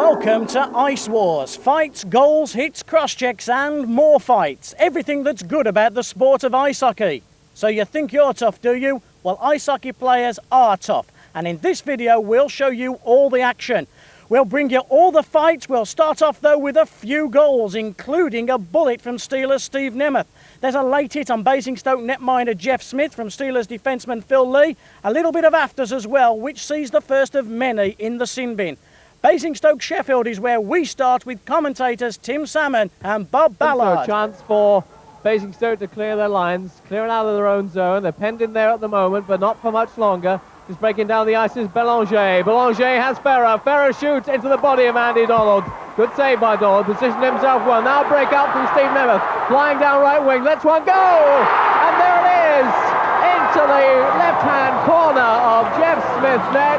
Welcome to Ice Wars. Fights, goals, hits, cross-checks and more fights. Everything that's good about the sport of ice hockey. So you think you're tough, do you? Well, ice hockey players are tough. And in this video, we'll show you all the action. We'll bring you all the fights. We'll start off, though, with a few goals, including a bullet from Steelers' Steve Nemeth. There's a late hit on Basingstoke netminder Jeff Smith from Steelers defenceman Phil Lee. A little bit of afters as well, which sees the first of many in the sin bin. Basingstoke Sheffield is where we start with commentators Tim Salmon and Bob Ballard. A chance for Basingstoke to clear their lines, clear it out of their own zone. They're penned in there at the moment, but not for much longer. Just breaking down the ice is Belanger. Belanger has Ferrer. Ferrer shoots into the body of Andy Donald. Good save by Donald. Positioned himself well. Now break out from Steve Nemeth. Flying down right wing. Lets one go. And there it is. Into the left-hand corner of Jeff Smith's net.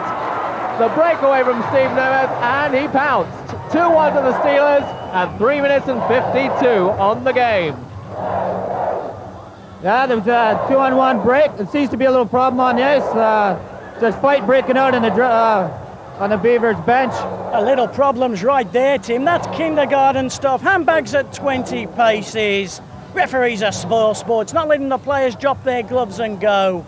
The breakaway from Steve Nemeth, and he pounced. 2-1 to the Steelers, and 3 minutes and 52 on the game. Yeah, there was a 2-on-1 break. There seems to be a little problem on the ice. There's fight breaking out on the Beavers bench. A little problems right there, Tim. That's kindergarten stuff. Handbags at 20 paces. Referees are spoil sports, not letting the players drop their gloves and go.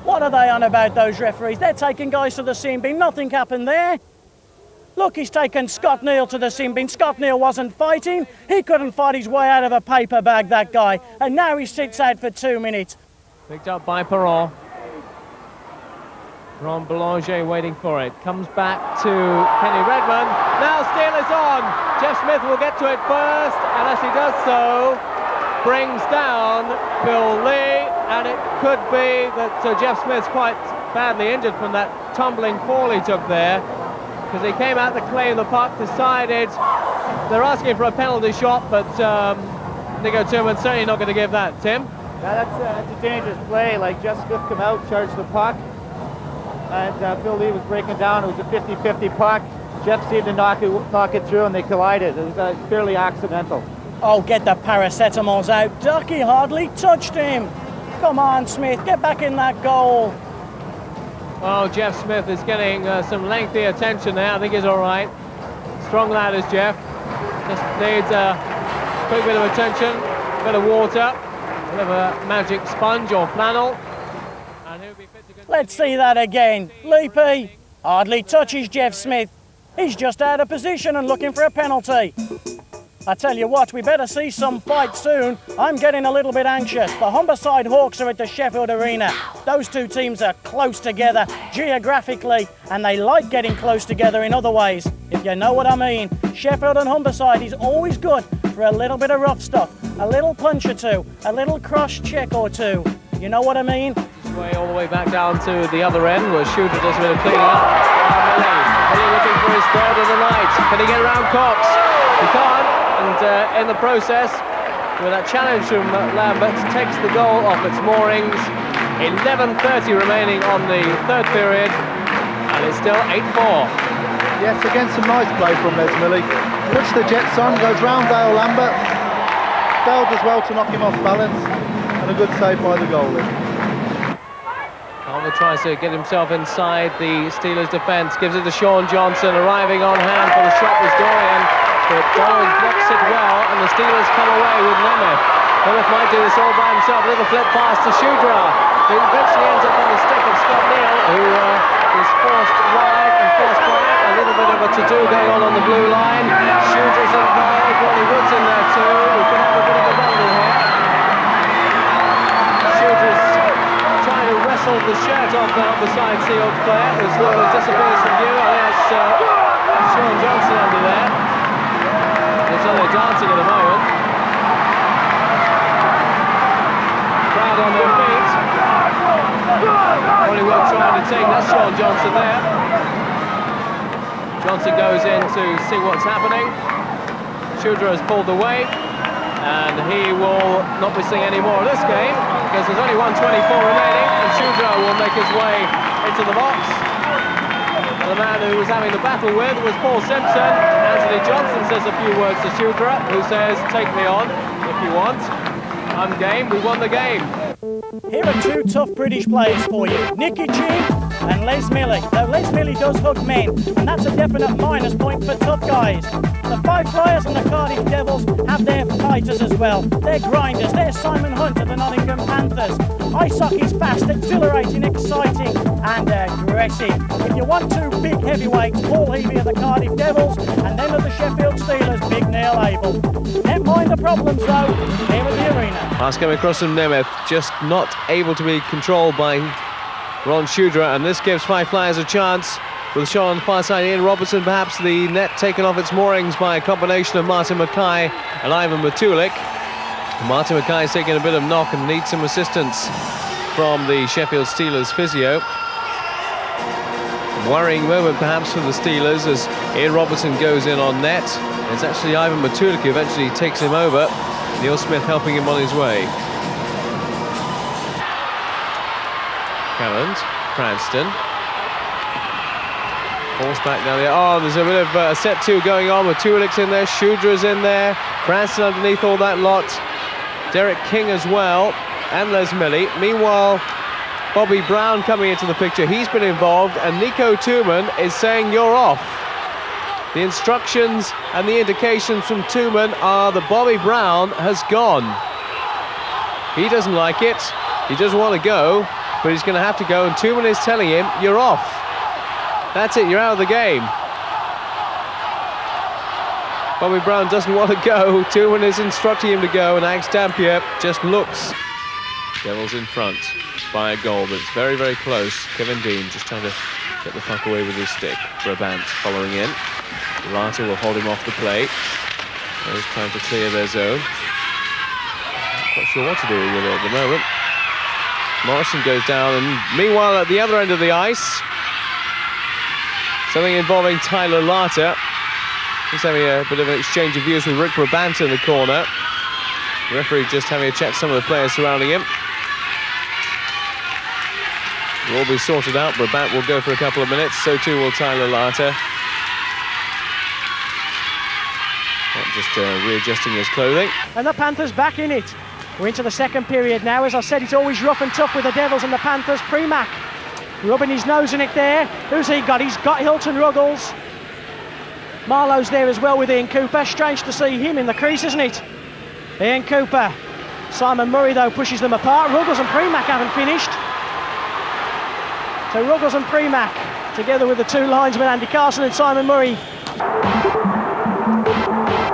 What are they on about, those referees? They're taking guys to the sin bin. Nothing happened there. Look, he's taken Scott Neal to the sin bin. Scott Neal wasn't fighting. He couldn't fight his way out of a paper bag, that guy. And now he sits out for 2 minutes. Picked up by Perron. Ron Belanger waiting for it. Comes back to Kenny Redmond. Now Steelers on. Jeff Smith will get to it first. And as he does so, brings down Phil Lee, and it could be that Jeff Smith's quite badly injured from that tumbling fall he took there, because he came out to claim the puck, decided they're asking for a penalty shot, but Nico Tillman's certainly not going to give that. Tim? Yeah, that's a dangerous play. Like, Jeff Smith come out, charged the puck, and Phil Lee was breaking down. It was a 50-50 puck. Jeff seemed to knock it through, and they collided. It was fairly accidental. Oh, get the paracetamols out. Ducky hardly touched him. Come on, Smith, get back in that goal. Oh, Jeff Smith is getting some lengthy attention there. I think he's all right. Strong lad is Jeff. Just needs a quick bit of attention, a bit of water, a bit of a magic sponge or flannel. And he'll be fit to continue. Let's see that again. Leapy hardly touches Jeff Smith. He's just out of position and looking for a penalty. I tell you what, we better see some fight soon. I'm getting a little bit anxious. The Humberside Hawks are at the Sheffield Arena. Those two teams are close together geographically, and they like getting close together in other ways, if you know what I mean. Sheffield and Humberside is always good for a little bit of rough stuff, a little punch or two, a little cross-check or two. You know what I mean? Way all the way back down to the other end, where Shooter does a bit of cleaning up. Billy looking for his third of the night. Can he get around Cox? He can't. And in the process, with that challenge from Lambert, takes the goal off its moorings. 11:30 remaining on the third period, and it's still 8-4. Yes, again some nice play from Les Millie. Puts the Jets on, goes round Dale Lambert. Failed as well to knock him off balance, and a good save by the goalie. Alva tries to get himself inside the Steelers' defence, gives it to Sean Johnson, arriving on hand for the shot was Dorian. But Dorian blocks it well, and the Steelers come away with Nemeth. Nemeth might do this all by himself. A little flip pass to Shudra, who eventually ends up on the stick of Scott Neal, who is forced wide and forced back. A little bit of a to-do going on the blue line. Shudra's involved, Ronnie Wood's in there too. We could have a bit of a bundle here. Shudra's trying to wrestle the shirt off the side Seahawks player, who sort of disappears from view. I think that's Sean Johnson under there. So they're dancing at the moment. Crowd on their feet. Ronnie Wood trying to take, that's Sean Johnson there. Johnson goes in to see what's happening. Shudra has pulled away, and he will not be seeing any more of this game, because there's only 1:24 remaining, and Shudra will make his way into the box. The man who was having the battle with was Paul Simpson. Anthony Johnson says a few words to Shudra, who says, take me on if you want. I'm game, we won the game. Here are two tough British players for you. Nicky G and Les Milley. Though Les Milley does hug men, and that's a definite minus point for tough guys. The Five Flyers and the Cardiff Devils have their fighters as well. They're grinders. They're Simon Hunt of the Nottingham Panthers. Ice hockey's fast, exhilarating, exciting and aggressive. If you want two big heavyweights, Paul Heavey of the Cardiff Devils and then of the Sheffield Steelers, Big Neil Abel. Never mind the problems though, here at the arena. Pass coming across from Nemeth, just not able to be controlled by Ron Shudra, and this gives Five Flyers a chance. With a shot on the far side, Ian Robertson, perhaps the net taken off its moorings by a combination of Martin Mackay and Ivan Matulik. Martin Mackay is taking a bit of knock and needs some assistance from the Sheffield Steelers physio. Worrying moment perhaps for the Steelers as Ian Robertson goes in on net. It's actually Ivan Matulik who eventually takes him over. Neil Smith helping him on his way. Calland, Cranston. Forced back down there. Oh, there's a bit of a set two going on. Matulik's in there, Shudra's in there, Cranston underneath all that lot. Derek King as well, and Les Milley. Meanwhile, Bobby Brown coming into the picture. He's been involved, and Nico Tooman is saying you're off. The instructions and the indications from Tooman are that Bobby Brown has gone. He doesn't like it. He doesn't want to go, but he's going to have to go, and Tooman is telling him you're off. That's it, you're out of the game. Bobby Brown doesn't want to go. Tooman is instructing him to go, and Alex Dampier just looks. Devils in front by a goal, but it's very, very close. Kevin Dean just trying to get the puck away with his stick. Brabant following in. Larter will hold him off the play. They're trying to clear their zone. Not quite sure what to do with it at the moment. Morrison goes down, and meanwhile at the other end of the ice, something involving Tyler Larter. He's having a bit of an exchange of views with Rick Brabant in the corner. The referee just having a chat to some of the players surrounding him. It'll all be sorted out. Brabant will go for a couple of minutes, so too will Tyler Larter. Just readjusting his clothing. And the Panthers back in it. We're into the second period now. As I said, it's always rough and tough with the Devils and the Panthers. Premack rubbing his nose in it there. Who's he got? He's got Hilton Ruggles. Marlowe's there as well with Ian Cooper. Strange to see him in the crease, isn't it? Ian Cooper. Simon Murray, though, pushes them apart. Ruggles and Premack haven't finished. So Ruggles and Premack, together with the two linesmen, Andy Carson and Simon Murray.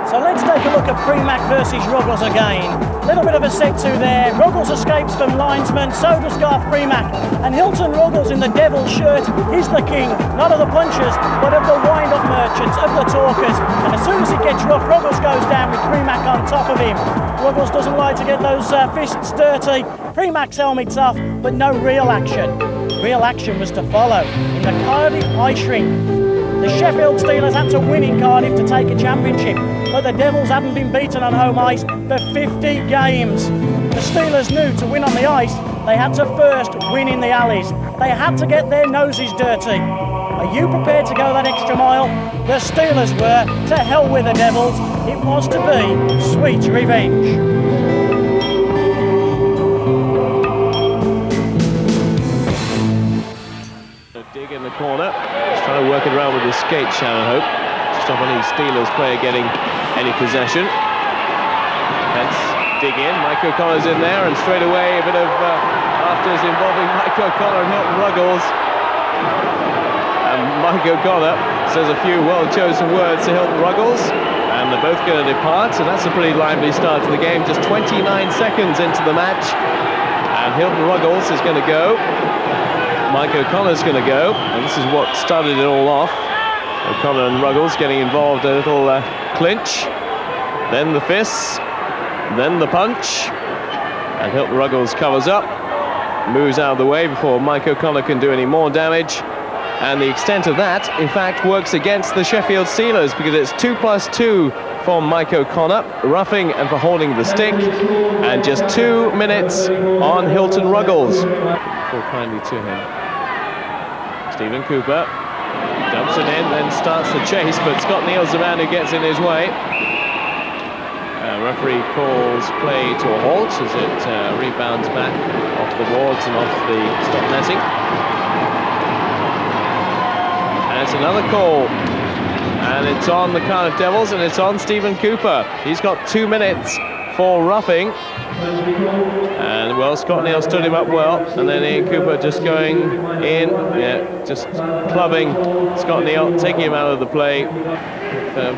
So let's take a look at Premack versus Ruggles again. Little bit of a set two there. Ruggles escapes from linesman, so does Garth Premack. And Hilton Ruggles in the Devil's shirt is the king, not of the punchers, but of the wind-up merchants, of the talkers. And as soon as it gets rough, Ruggles goes down with Premack on top of him. Ruggles doesn't like to get those fists dirty. Premack's helmet's off, but no real action. Real action was to follow in the Cardiff Ice Rink. The Sheffield Steelers had to win in Cardiff to take a championship, but the Devils hadn't been beaten on home ice for 50 games. The Steelers knew to win on the ice, they had to first win in the alleys. They had to get their noses dirty. Are you prepared to go that extra mile? The Steelers were. To hell with the Devils. It was to be sweet revenge. Dig in the corner. He's trying to work it around with his skate, Shannon Hope, to stop any Steelers player getting any possession. Hence, dig in. Mike O'Connor's in there, and straight away a bit of afters involving Mike O'Connor and Hilton Ruggles. And Mike O'Connor says a few well-chosen words to Hilton Ruggles, and they're both going to depart, so that's a pretty lively start to the game. Just 29 seconds into the match, and Hilton Ruggles is going to go. Mike O'Connor's going to go, and this is what started it all off. O'Connor and Ruggles getting involved, a little clinch, then the fists, then the punch, and Hilton Ruggles covers up, moves out of the way before Mike O'Connor can do any more damage, and the extent of that, in fact, works against the Sheffield Steelers, because it's 2+2 for Mike O'Connor, roughing and for holding the stick, and just 2 minutes on Hilton Ruggles. Fall kindly to him. Stephen Cooper dumps it in, then starts the chase, but Scott Neal's the man who gets in his way. Referee calls play to a halt as it rebounds back off the boards and off the stop netting. That's another call. And it's on the Cardiff Devils, and it's on Stephen Cooper. He's got 2 minutes for roughing. And, well, Scott Neal stood him up well. And then Ian Cooper just going in. Yeah, just clubbing Scott Neal, taking him out of the play. Been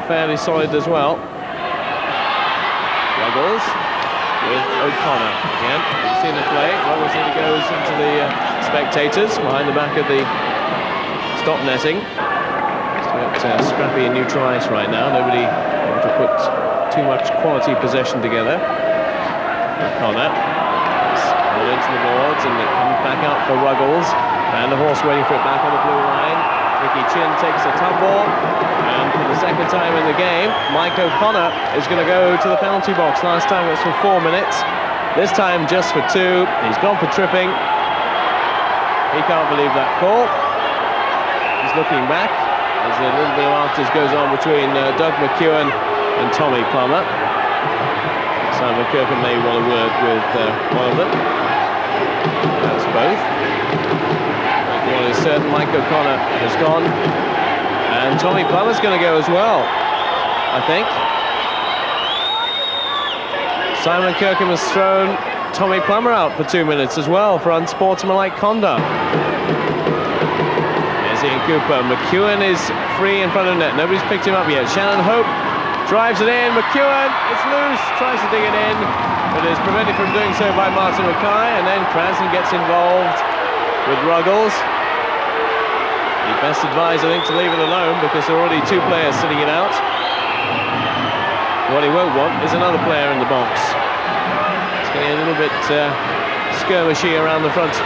fairly solid as well. Ruggles with O'Connor again. You've seen the play. Ruggles in goes into the spectators behind the back of the stop netting. Got scrappy and neutral ice right now. Nobody want to put too much quality possession together. O'Connor into the boards, and it comes back out for Ruggles, and the horse waiting for it back on the blue line. Ricky Chin takes a tumble, and for the second time in the game, Mike O'Connor is going to go to the penalty box. Last time it was for 4 minutes, this time just for 2. He's gone for tripping. He can't believe that call. He's looking back. There's a little bit of afters goes on between Doug McEwen and Tommy Plummer. Simon Kirkham may want a word with one of them. That's both. One is certain, Mike O'Connor has gone, and Tommy Plummer's going to go as well, I think. Simon Kirkham has thrown Tommy Plummer out for 2 minutes as well for unsportsmanlike conduct. There's Ian Cooper. McEwen is free in front of net. Nobody's picked him up yet. Shannon Hope drives it in. McEwen, it's loose, tries to dig it in, but is prevented from doing so by Martin Mackay, and then Cranston gets involved with Ruggles. He best advised, I think, to leave it alone because there are already 2 players sitting it out. What he won't want is another player in the box. It's getting a little bit skirmishy around the front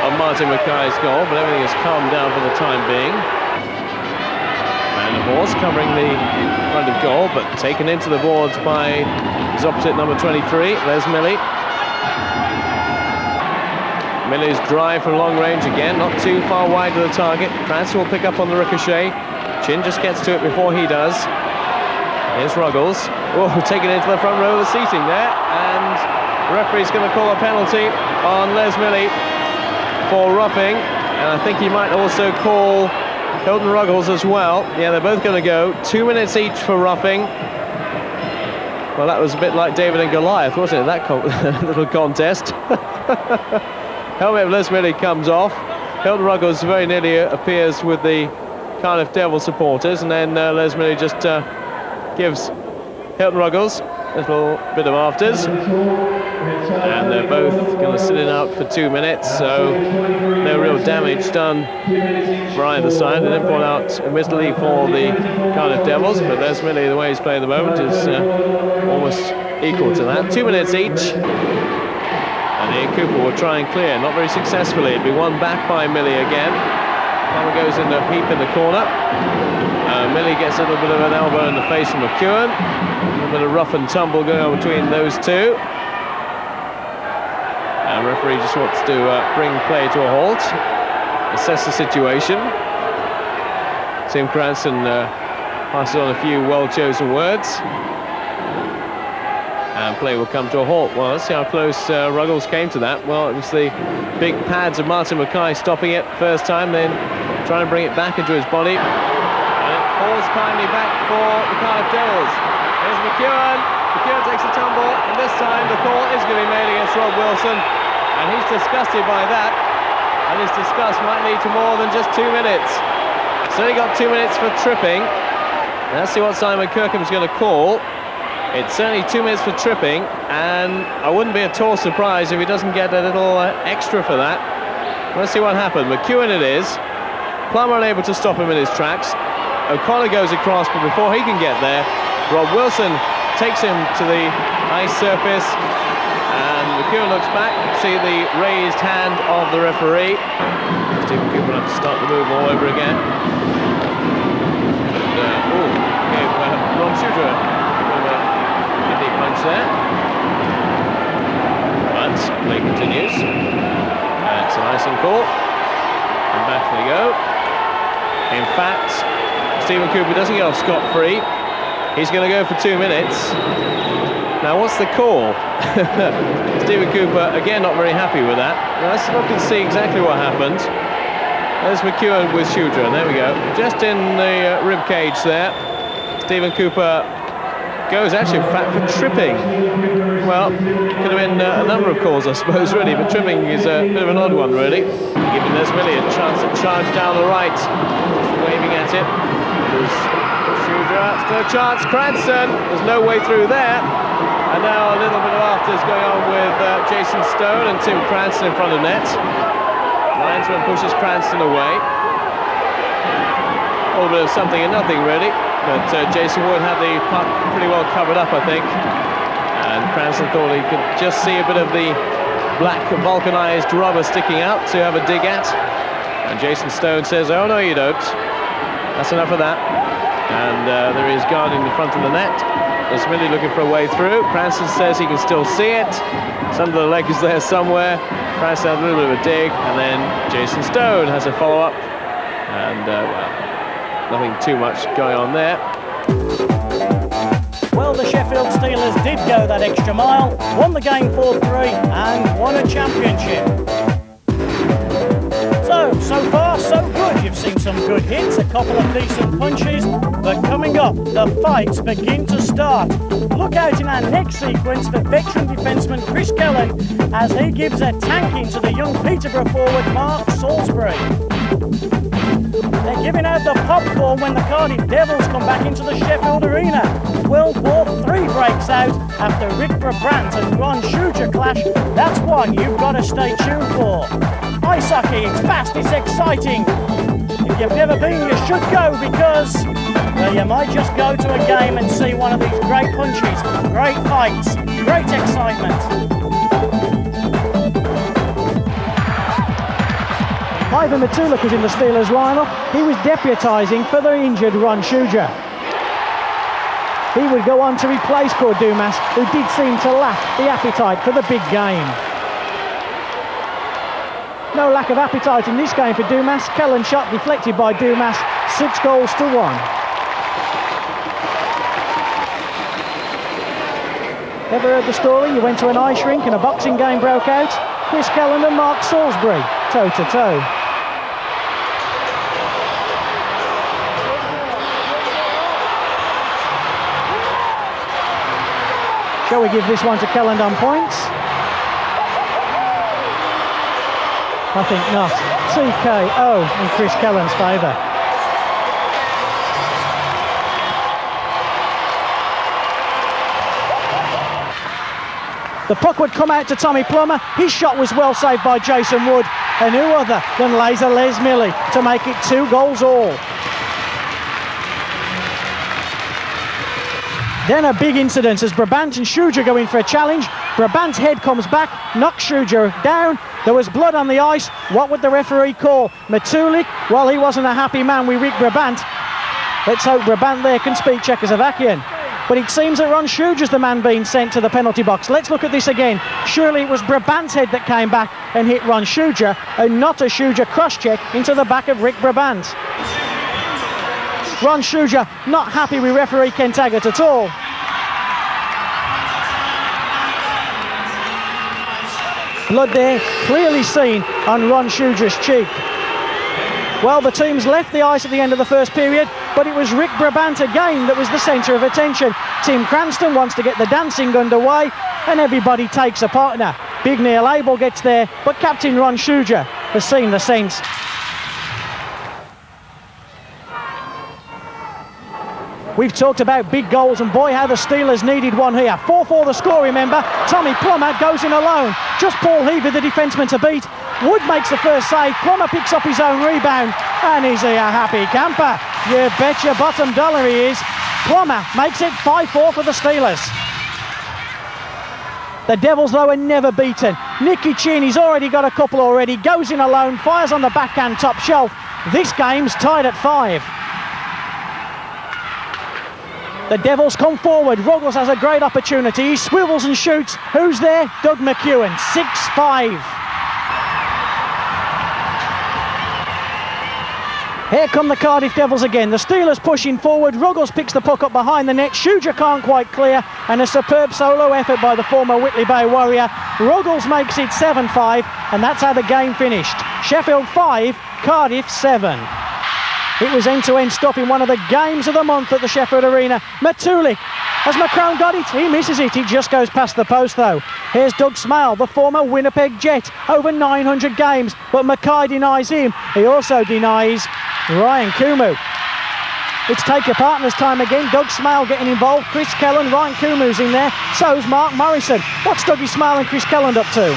of Martin Mackay's goal, but everything has calmed down for the time being. And the horse covering the front of goal, but taken into the boards by his opposite number 23, Les Milley. Milley's drive from long range again, not too far wide of the target. Cranston will pick up on the ricochet. Chin just gets to it before he does. Here's Ruggles. Oh, taken into the front row of the seating there, and the referee's going to call a penalty on Les Milley for roughing, and I think he might also call Hilton Ruggles as well. Yeah, they're both going to go. 2 minutes each for roughing. Well, that was a bit like David and Goliath, wasn't it, that little contest? Helmet of Les Milley comes off. Hilton Ruggles very nearly appears with the Cardiff Devil supporters, and then Les Milley just gives Hilton Ruggles a little bit of afters. And they're both going to sit it out for 2 minutes, so no real damage done for either side. They didn't point out admittedly for the Cardiff Devils, but Les Milley, the way he's playing at the moment, is almost equal to that. 2 minutes each. And Ian Cooper will try and clear, not very successfully. It'll be won back by Milley again. Plummer goes in the peep in the corner. Milley gets a little bit of an elbow in the face from McEwen. A little bit of rough and tumble going on between those two. And referee just wants to bring play to a halt, assess the situation. Tim Cranston passes on a few well-chosen words. And play will come to a halt. Well, let's see how close Ruggles came to that. Well, it was the big pads of Martin Mackay stopping it first time, then trying to bring it back into his body. And it falls kindly back for the Cardiff Devils. There's McEwen. McEwen takes a tumble, and this time the call is going to be made against Rob Wilson. And he's disgusted by that. And his disgust might lead to more than just 2 minutes. So he got 2 minutes for tripping. Let's see what Simon Kirkham's going to call. It's certainly 2 minutes for tripping, and I wouldn't be at all surprised if he doesn't get a little extra for that. Let's see what happened. McEwen it is. Plummer unable to stop him in his tracks. O'Connor goes across, but before he can get there, Rob Wilson takes him to the ice surface, and McEwen looks back to see the raised hand of the referee. Stephen Cooper will have to start the move all over again. And, Ron Shooter punch there, but play continues. It's an icing call, and back they go. In fact, Stephen Cooper doesn't get off scot-free. He's going to go for 2 minutes. Now, what's the call? Stephen Cooper again not very happy with that. Now, let's look and see exactly what happened. There's McEwen with Shudra, and there we go. Just in the rib cage there. Stephen Cooper goes actually in fact for tripping. Well, could have been a number of calls, I suppose, really, but tripping is a bit of an odd one, really. Giving Les Millie a chance to charge down the right. Just waving at it. There's Shudra, still a chance. Cranston, there's no way through there. And now a little bit of afters going on with Jason Stone and Tim Cranston in front of net. Linesman pushes Cranston away. A little bit of something and nothing, really. But Jason Wood had the puck pretty well covered up, I think. And Cranston thought he could just see a bit of the black vulcanized rubber sticking out to have a dig at. And Jason Stone says, oh no you don't. That's enough of that. And there is guarding the front of the net. Les Millie looking for a way through. Cranston says he can still see it. Some of the leg is there somewhere. Cranston had a little bit of a dig, and then Jason Stone has a follow-up. And, well, nothing too much going on there. Well, the Sheffield Steelers did go that extra mile, won the game 4-3 and won a championship. So far, so good. You've seen some good hits, a couple of decent punches, but coming up, the fights begin to start. Look out in our next sequence for veteran defenceman Chris Kelland as he gives a tanking to the young Peterborough forward Mark Salisbury. They're giving out the popcorn when the Cardiff Devils come back into the Sheffield Arena. World War III breaks out after Rick Brabant and Ron Shudra clash. That's one you've got to stay tuned for. Ice hockey, it's fast, it's exciting. If you've never been, you should go because, well, you might just go to a game and see one of these great punches, great fights, great excitement. Ivan Matulik was in the Steelers lineup. He was deputising for the injured Ron Shudra. He would go on to replace Cord Dumas, who did seem to lack the appetite for the big game. No lack of appetite in this game for Dumas. Kelland's shot deflected by Dumas, 6-1. Ever heard the story? You went to an ice rink and a boxing game broke out. Chris Kelland and Mark Salisbury, toe-to-toe. Shall we give this one to Kelland on points? I think not. TKO in Chris Kelland's favour. The puck would come out to Tommy Plummer. His shot was well saved by Jason Wood. And who other than Laser Les Millie to make it 2-all. Then a big incident as Brabant and Shudra go in for a challenge. Brabant's head comes back, knocks Shudra down. There was blood on the ice. What would the referee call? Matulik? Well, he wasn't a happy man with Rick Brabant. Let's hope Brabant there can speak Czechoslovakian. But it seems that Ron Shudra's the man being sent to the penalty box. Let's look at this again. Surely it was Brabant's head that came back and hit Ron Shudra, and not a Shudra cross-check into the back of Rick Brabant. Ron Shudra not happy with referee Ken Taggart at all. Blood there, clearly seen on Ron Shudra's cheek. Well, the teams left the ice at the end of the first period, but it was Rick Brabant again that was the centre of attention. Tim Cranston wants to get the dancing underway, and everybody takes a partner. Big Neil Abel gets there, but Captain Ron Shudra has seen the sense. We've talked about big goals, and boy, how the Steelers needed one here. 4-4 the score, remember. Tommy Plummer goes in alone. Just Paul Heaver, the defenceman, to beat. Wood makes the first save. Plummer picks up his own rebound. And is he a happy camper? You bet your bottom dollar he is. Plummer makes it 5-4 for the Steelers. The Devils, though, are never beaten. Nicky Cheney's already got a couple already. Goes in alone, fires on the backhand top shelf. This game's tied at 5. The Devils come forward. Ruggles has a great opportunity. He swivels and shoots. Who's there? Doug McEwen, 6'5". Here come the Cardiff Devils again. The Steelers pushing forward. Ruggles picks the puck up behind the net. Shudra can't quite clear. And a superb solo effort by the former Whitley Bay Warrior. Ruggles makes it 7-5. And that's how the game finished. Sheffield 5, Cardiff 7. It was end-to-end stuff in one of the games of the month at the Sheffield Arena. Matulik, has McCrone got it? He misses it, he just goes past the post though. Here's Doug Smale, the former Winnipeg Jet, over 900 games, but Mackay denies him. He also denies Ryan Kumu. It's take your partner's time again. Doug Smale getting involved, Chris Kelland, Ryan Kumu's in there, so's Mark Morrison. What's Dougie Smale and Chris Kelland up to?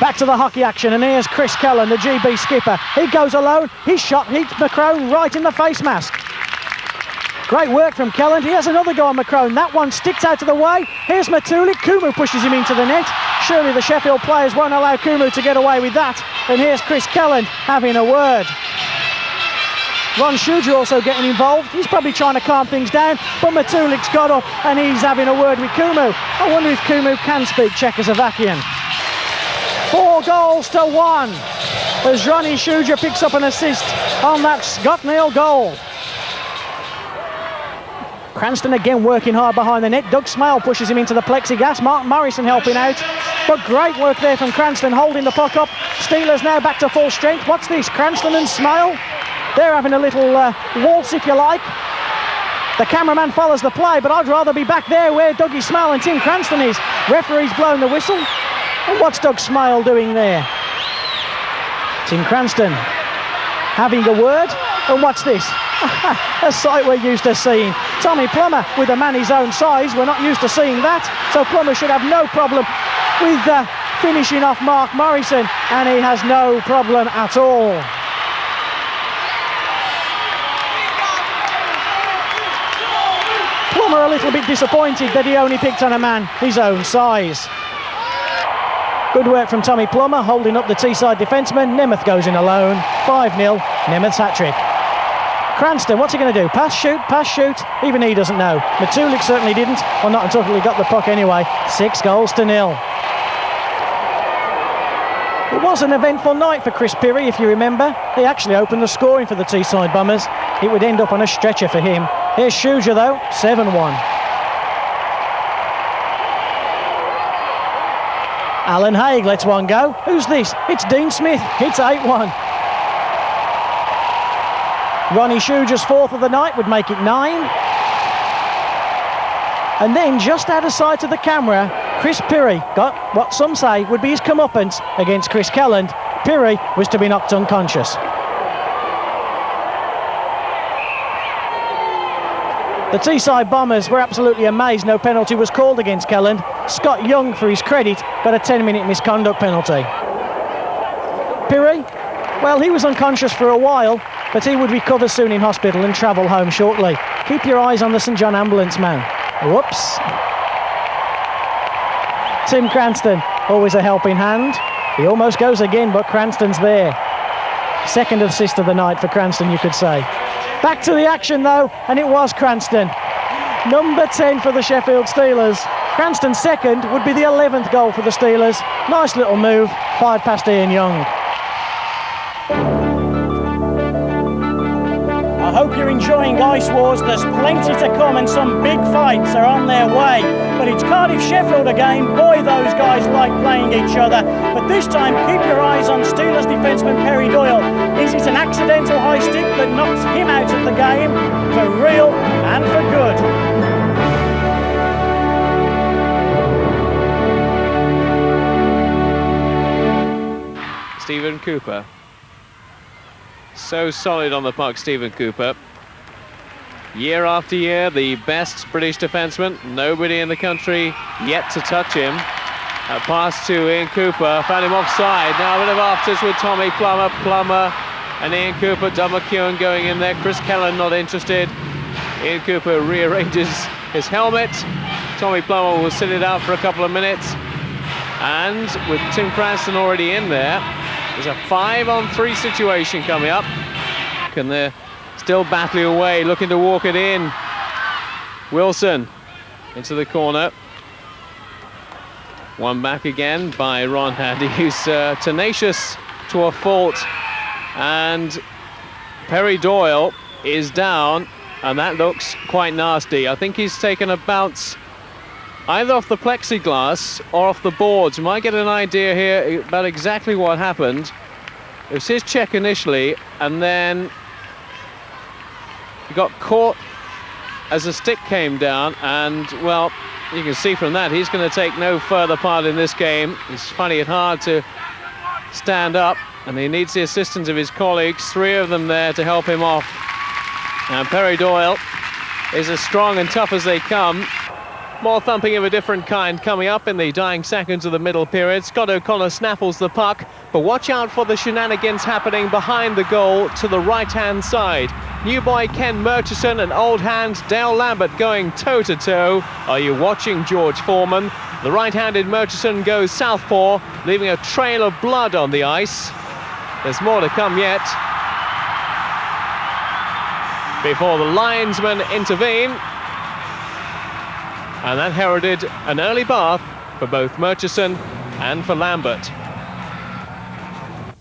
Back to the hockey action, and here's Chris Kelland, the GB skipper. He goes alone, his shot hits McCrone right in the face mask. Great work from Kelland. He has another go on McCrone. That one sticks out of the way. Here's Matulik. Kumu pushes him into the net. Surely the Sheffield players won't allow Kumu to get away with that. And here's Chris Kelland having a word. Ron Schuger also getting involved. He's probably trying to calm things down, but Matulik's got up and he's having a word with Kumu. I wonder if Kumu can speak Czechoslovakian. 4-1 as Ronnie Schuger picks up an assist on that Scott Neal goal. Cranston again working hard behind the net. Doug Smale pushes him into the plexiglass. Mark Morrison helping out. But great work there from Cranston, holding the puck up. Steelers now back to full strength. What's this? Cranston and Smale? They're having a little waltz, if you like. The cameraman follows the play, but I'd rather be back there where Dougie Smale and Tim Cranston is. Referee's blown the whistle. And what's Doug Smale doing there? Tim Cranston having a word. And what's this? A sight we're used to seeing. Tommy Plummer with a man his own size. We're not used to seeing that. So Plummer should have no problem with finishing off Mark Morrison. And he has no problem at all. Plummer a little bit disappointed that he only picked on a man his own size. Good work from Tommy Plummer, holding up the Teesside defenceman. Nemeth goes in alone. 5-0, Nemeth's hat-trick. Cranston, what's he going to do? Pass, shoot? Even he doesn't know. Matulik certainly didn't. Well, not until he got the puck anyway. 6-0. It was an eventful night for Chris Pirrie, if you remember. He actually opened the scoring for the Teesside Bombers. It would end up on a stretcher for him. Here's Schuger, though, 7-1. Alan Haig lets one go. Who's this? It's Dean Smith. It's 8-1. Ronnie Schuger's fourth of the night would make it 9. And then, just out of sight of the camera, Chris Pirrie got what some say would be his comeuppance against Chris Kelland. Pirrie was to be knocked unconscious. The Teesside Bombers were absolutely amazed no penalty was called against Kelland. Scott Young, for his credit, got a 10-minute misconduct penalty. Pirrie, well, he was unconscious for a while, but he would recover soon in hospital and travel home shortly. Keep your eyes on the St John ambulance man. Whoops. Tim Cranston, always a helping hand. He almost goes again, but Cranston's there. Second assist of the night for Cranston, you could say. Back to the action though, and it was Cranston. Number 10 for the Sheffield Steelers. Cranston's second would be the 11th goal for the Steelers. Nice little move, fired past Ian Young. I hope you're enjoying Ice Wars. There's plenty to come and some big fights are on their way. But it's Cardiff-Sheffield again. Boy, those guys like playing each other. But this time, keep your eyes on Steelers defenceman Perry Doyle. Is it an accidental high stick that knocks him out of the game for real and for good? Stephen Cooper. So solid on the puck, Stephen Cooper. Year after year, the best British defenseman. Nobody in the country yet to touch him. A pass to Ian Cooper, found him offside. Now a bit of afters with Tommy Plummer. Plummer and Ian Cooper. Doug McEwen going in there. Chris Kelland not interested. Ian Cooper rearranges his helmet. Tommy Plummer will sit it out for a couple of minutes. And with Tim Cranston already in there, there's a 5-on-3 situation coming up. And they're still battling away, looking to walk it in. Wilson into the corner. One back again by Ron Handy, who's tenacious to a fault. And Perry Doyle is down, and that looks quite nasty. I think he's taken a bounce either off the plexiglass or off the boards. You might get an idea here about exactly what happened. It was his check initially, and then he got caught as a stick came down, and, well, you can see from that he's going to take no further part in this game. He's finding it hard to stand up, and he needs the assistance of his colleagues, 3 of them there to help him off. And Perry Doyle is as strong and tough as they come. More thumping of a different kind coming up in the dying seconds of the middle period. Scott O'Connor snaffles the puck, but watch out for the shenanigans happening behind the goal to the right-hand side. New boy Ken Murchison and old hand Dale Lambert going toe-to-toe. Are you watching, George Foreman? The right-handed Murchison goes southpaw, leaving a trail of blood on the ice. There's more to come yet, before the linesmen intervene. And that heralded an early bath for both Murchison and for Lambert.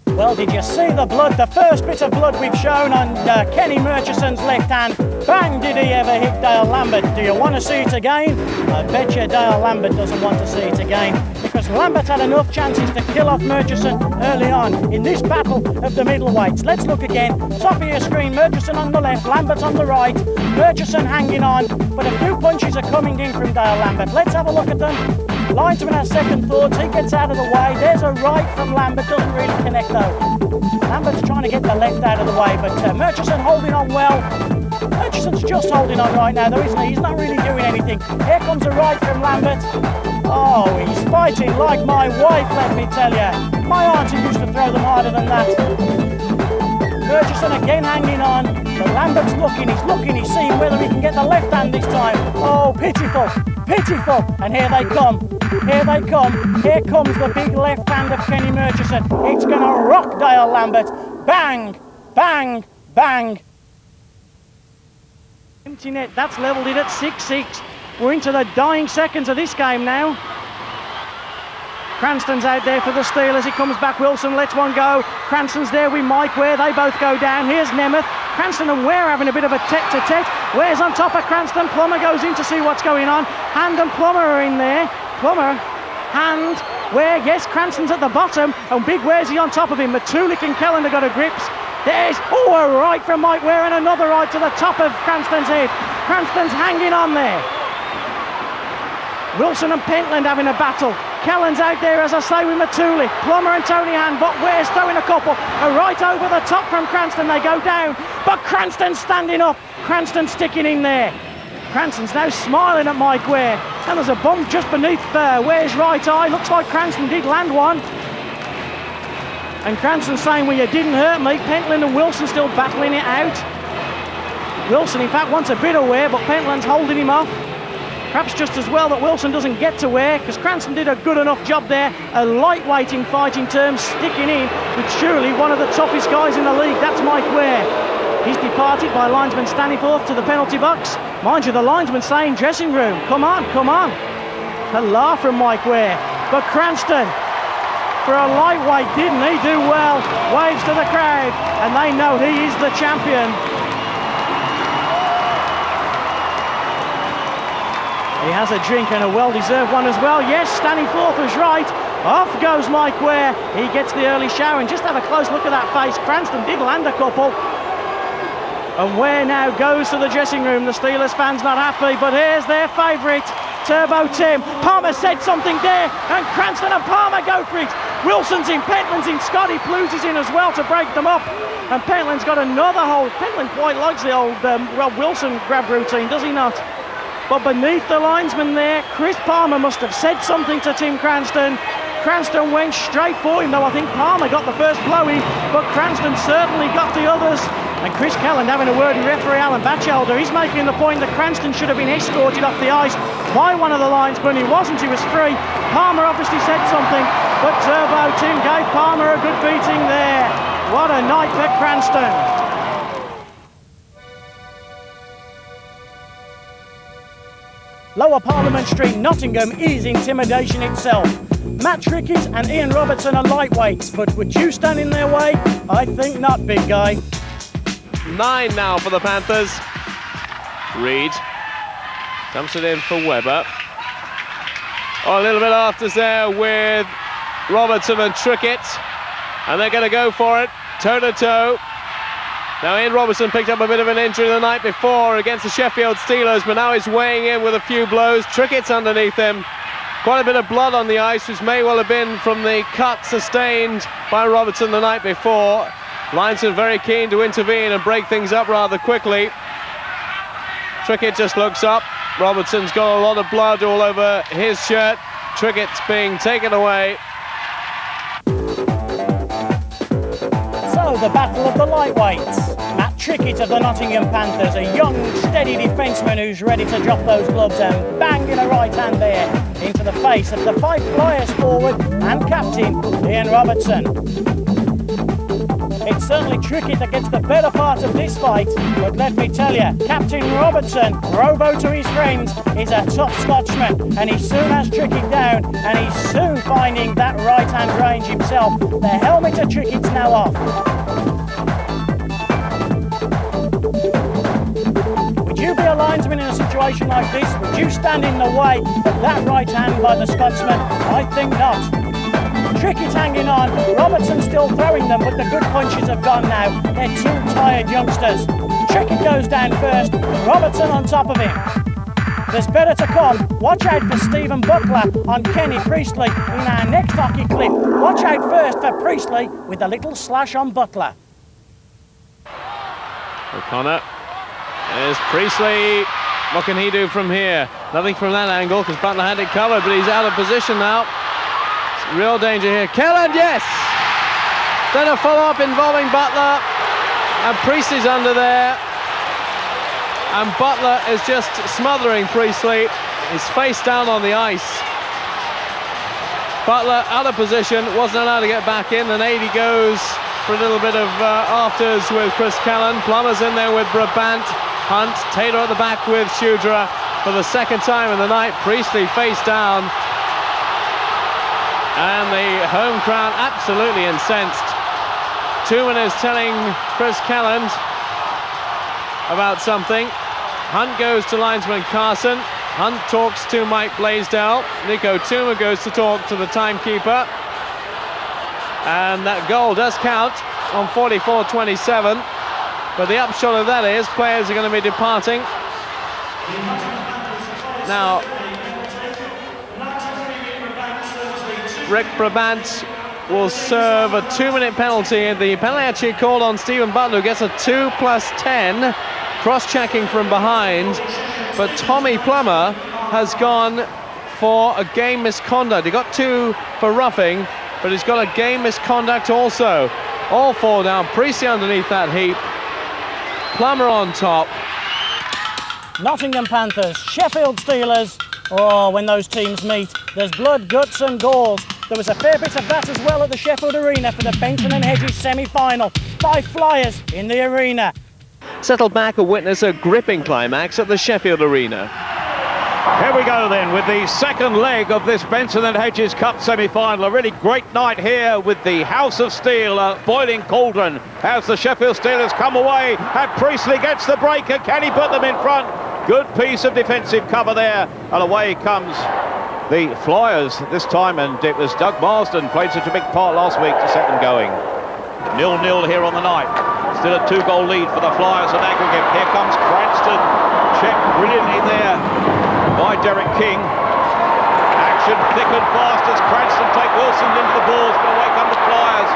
Well, did you see the blood? The first bit of blood we've shown on Kenny Murchison's left hand. Bang, did he ever hit Dale Lambert. Do you want to see it again? I bet you Dale Lambert doesn't want to see it again, because Lambert had enough chances to kill off Murchison early on in this battle of the middleweights. Let's look again. Top of your screen, Murchison on the left, Lambert on the right. Murchison hanging on, but a few punches are coming in from Dale Lambert. Let's have a look at them. Linesman has second thoughts, he gets out of the way. There's a right from Lambert, doesn't really connect though. Lambert's trying to get the left out of the way, but Murchison holding on well. Murchison's just holding on right now though, isn't he? He's not really doing anything. Here comes a right from Lambert. Oh, he's fighting like my wife, let me tell you. My auntie used to throw them harder than that. Murchison again hanging on, but Lambert's looking, he's seeing whether he can get the left hand this time. Oh, pitiful, pitiful, and here they come. Here they come. Here comes the big left hand of Kenny Murchison. It's going to rock Dale Lambert. Bang, bang, bang. Empty net, that's levelled it at 6-6. We're into the dying seconds of this game now. Cranston's out there for the Steelers. He comes back. Wilson lets one go. Cranston's there with Mike Ware. They both go down. Here's Nemeth. Cranston and Ware having a bit of a tete-to-tete. Ware's on top of Cranston. Plummer goes in to see what's going on. Hand and Plummer are in there. Plummer, Hand, Ware. Yes, Cranston's at the bottom. And Big Ware's on top of him. Matulik and Kellan have got a grips. There's, a right from Mike Ware and another right to the top of Cranston's head. Cranston's hanging on there. Wilson and Pentland having a battle. Kellan's out there, as I say, with Matulik. Plummer and Tony Hand, but Ware's throwing a couple. A right over the top from Cranston, they go down. But Cranston's standing up. Cranston's sticking in there. Cranston's now smiling at Mike Ware. And there's a bump just beneath Ware's right eye. Looks like Cranston did land one. And Cranston's saying, well, you didn't hurt me. Pentland and Wilson still battling it out. Wilson, in fact, wants a bit of Ware, but Pentland's holding him off. Perhaps just as well that Wilson doesn't get to Ware, because Cranston did a good enough job there. A lightweight in fighting terms, sticking in with surely one of the toughest guys in the league. That's Mike Ware. He's departed by linesman Staniforth to the penalty box. Mind you, the linesman saying dressing room, come on, come on. A laugh from Mike Ware. But Cranston, for a lightweight, didn't he do well? Waves to the crowd, and they know he is the champion. He has a drink, and a well-deserved one as well. Yes, Staniforth was right. Off goes Mike Ware. He gets the early shower, and just have a close look at that face. Cranston did land a couple. And Ware now goes to the dressing room. The Steelers fans not happy, but here's their favourite, Turbo Tim. Palmer said something there, and Cranston and Palmer go for it. Wilson's in, Pentland's in, Scotty Plews is in as well to break them up. And Pentland's got another hold. Pentland quite likes the old Wilson grab routine, does he not? But beneath the linesman there, Chris Palmer must have said something to Tim Cranston. Cranston went straight for him, though I think Palmer got the first blow in, but Cranston certainly got the others. And Chris Kellan having a word with referee Alan Batchelder. He's making the point that Cranston should have been escorted off the ice by one of the linesmen. He wasn't, he was free. Palmer obviously said something, but Turbo Tim gave Palmer a good beating there. What a night for Cranston. Lower Parliament Street, Nottingham is intimidation itself. Matt Trickies and Ian Robertson are lightweights, but would you stand in their way? I think not, big guy. 9 now for the Panthers. Reed dumps it in for Webber. Oh, a little bit afters there with Robertson and Trickett, and they're going to go for it, toe-to-toe. Now Ian Robertson picked up a bit of an injury the night before against the Sheffield Steelers, but now he's weighing in with a few blows. Trickett's underneath him. Quite a bit of blood on the ice, which may well have been from the cut sustained by Robertson the night before. Lynson very keen to intervene and break things up rather quickly. Trickett just looks up. Robertson's got a lot of blood all over his shirt. Trickett's being taken away. So the battle of the lightweights. Matt Trickett of the Nottingham Panthers, a young, steady defenceman who's ready to drop those gloves and bang in a right hand there into the face of the Fife Flyers forward and captain Ian Robertson. It's certainly Trickett that gets the better part of this fight, but let me tell you, Captain Robertson, Robo to his friends, is a top Scotsman, and he soon has Trickett down, and he's soon finding that right-hand range himself. The helmet of Trickett's now off. Would you be a linesman in a situation like this? Would you stand in the way of that right hand by the Scotsman? I think not. Trickett hanging on, Robertson still throwing them, but the good punches have gone now. They're two tired youngsters. Trickett goes down first, Robertson on top of him. There's better to come. Watch out for Stephen Butler on Kenny Priestley in our next hockey clip. Watch out first for Priestley with a little slash on Butler. O'Connor. There's Priestley. What can he do from here? Nothing from that angle because Butler had it covered, but he's out of position now. Real danger here. Kelland, yes! Then a follow-up involving Butler. And Priestley's under there. And Butler is just smothering Priestley. He's face down on the ice. Butler out of position, wasn't allowed to get back in. And Adey goes for a little bit of afters with Chris Kelland. Plummer's in there with Brabant. Hunt, Taylor at the back with Shudra. For the second time in the night, Priestley face down. And the home crowd absolutely incensed. 2 minutes telling Chris Kelland about something. Hunt goes to linesman Carson. Hunt talks to Mike Blaisdell. Nico Tuma goes to talk to the timekeeper. And that goal does count on 44-27. But the upshot of that is players are going to be departing. Now, Rick Brabant will serve a 2-minute penalty. The penalty actually called on Stephen Butler, who gets a 2+10, cross-checking from behind. But Tommy Plummer has gone for a game misconduct. He got 2 for roughing, but he's got a game misconduct also. All 4 down. Priestley underneath that heap. Plummer on top. Nottingham Panthers, Sheffield Steelers. Oh, when those teams meet, there's blood, guts and galls. There was a fair bit of that as well at the Sheffield Arena for the Benton and Hedges semi-final. 5 Flyers in the arena. Settled back and witness a gripping climax at the Sheffield Arena. Here we go then with the second leg of this Benson and Hedges Cup semi-final. A really great night here with the House of Steel, a boiling cauldron as the Sheffield Steelers come away and Priestley gets the break and can he put them in front? Good piece of defensive cover there and away comes the Flyers this time, and it was Doug Marsden played such a big part last week to set them going. 0-0 here on the night. Still a 2-goal lead for the Flyers on aggregate. Here comes Cranston, checked brilliantly there by Derek King. Action thick and fast as Cranston take Wilson into the balls, but away come the Flyers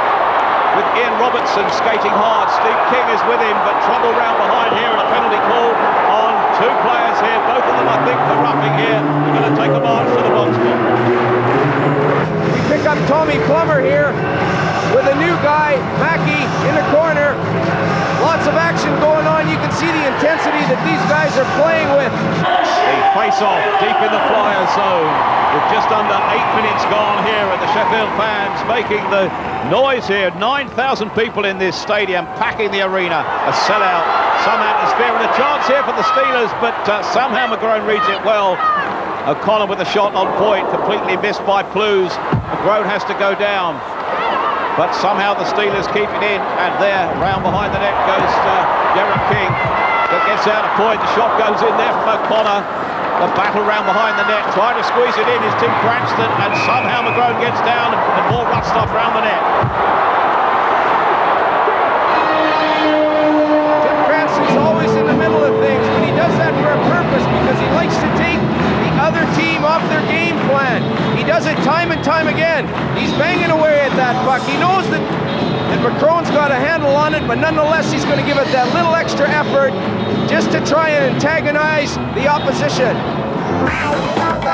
with Ian Robertson skating hard. Steve King is with him, but trouble round behind here and a penalty call on 2 players here, both of them I think for roughing here. They're going to take a march to the box. We pick up Tommy Plummer here with a new guy, Mackey, in the corner. Lots of action going on. You can see the intensity that these guys are playing with. The face-off deep in the Flyers zone with just under 8 minutes gone here, and the Sheffield fans making the noise here. 9,000 people in this stadium packing the arena. A sellout, some atmosphere and a chance here for the Steelers, but somehow McGrone reads it well. O'Connor with a shot on point, completely missed by Plews. McGrone has to go down. But somehow the Steelers keep it in, and there, round behind the net goes Derek King. That gets out a point, the shot goes in there from O'Connor. The battle round behind the net, trying to squeeze it in is Tim Cranston, and somehow McGrone gets down, and more Rustov round the net. Tim Cranston's always in the middle of things, but he does that for a purpose because he likes to take the other team off their game plan. He does it time and time again. He's banging away at that puck. He knows that McCrone's got a handle on it, but nonetheless he's going to give it that little extra effort just to try and antagonize the opposition.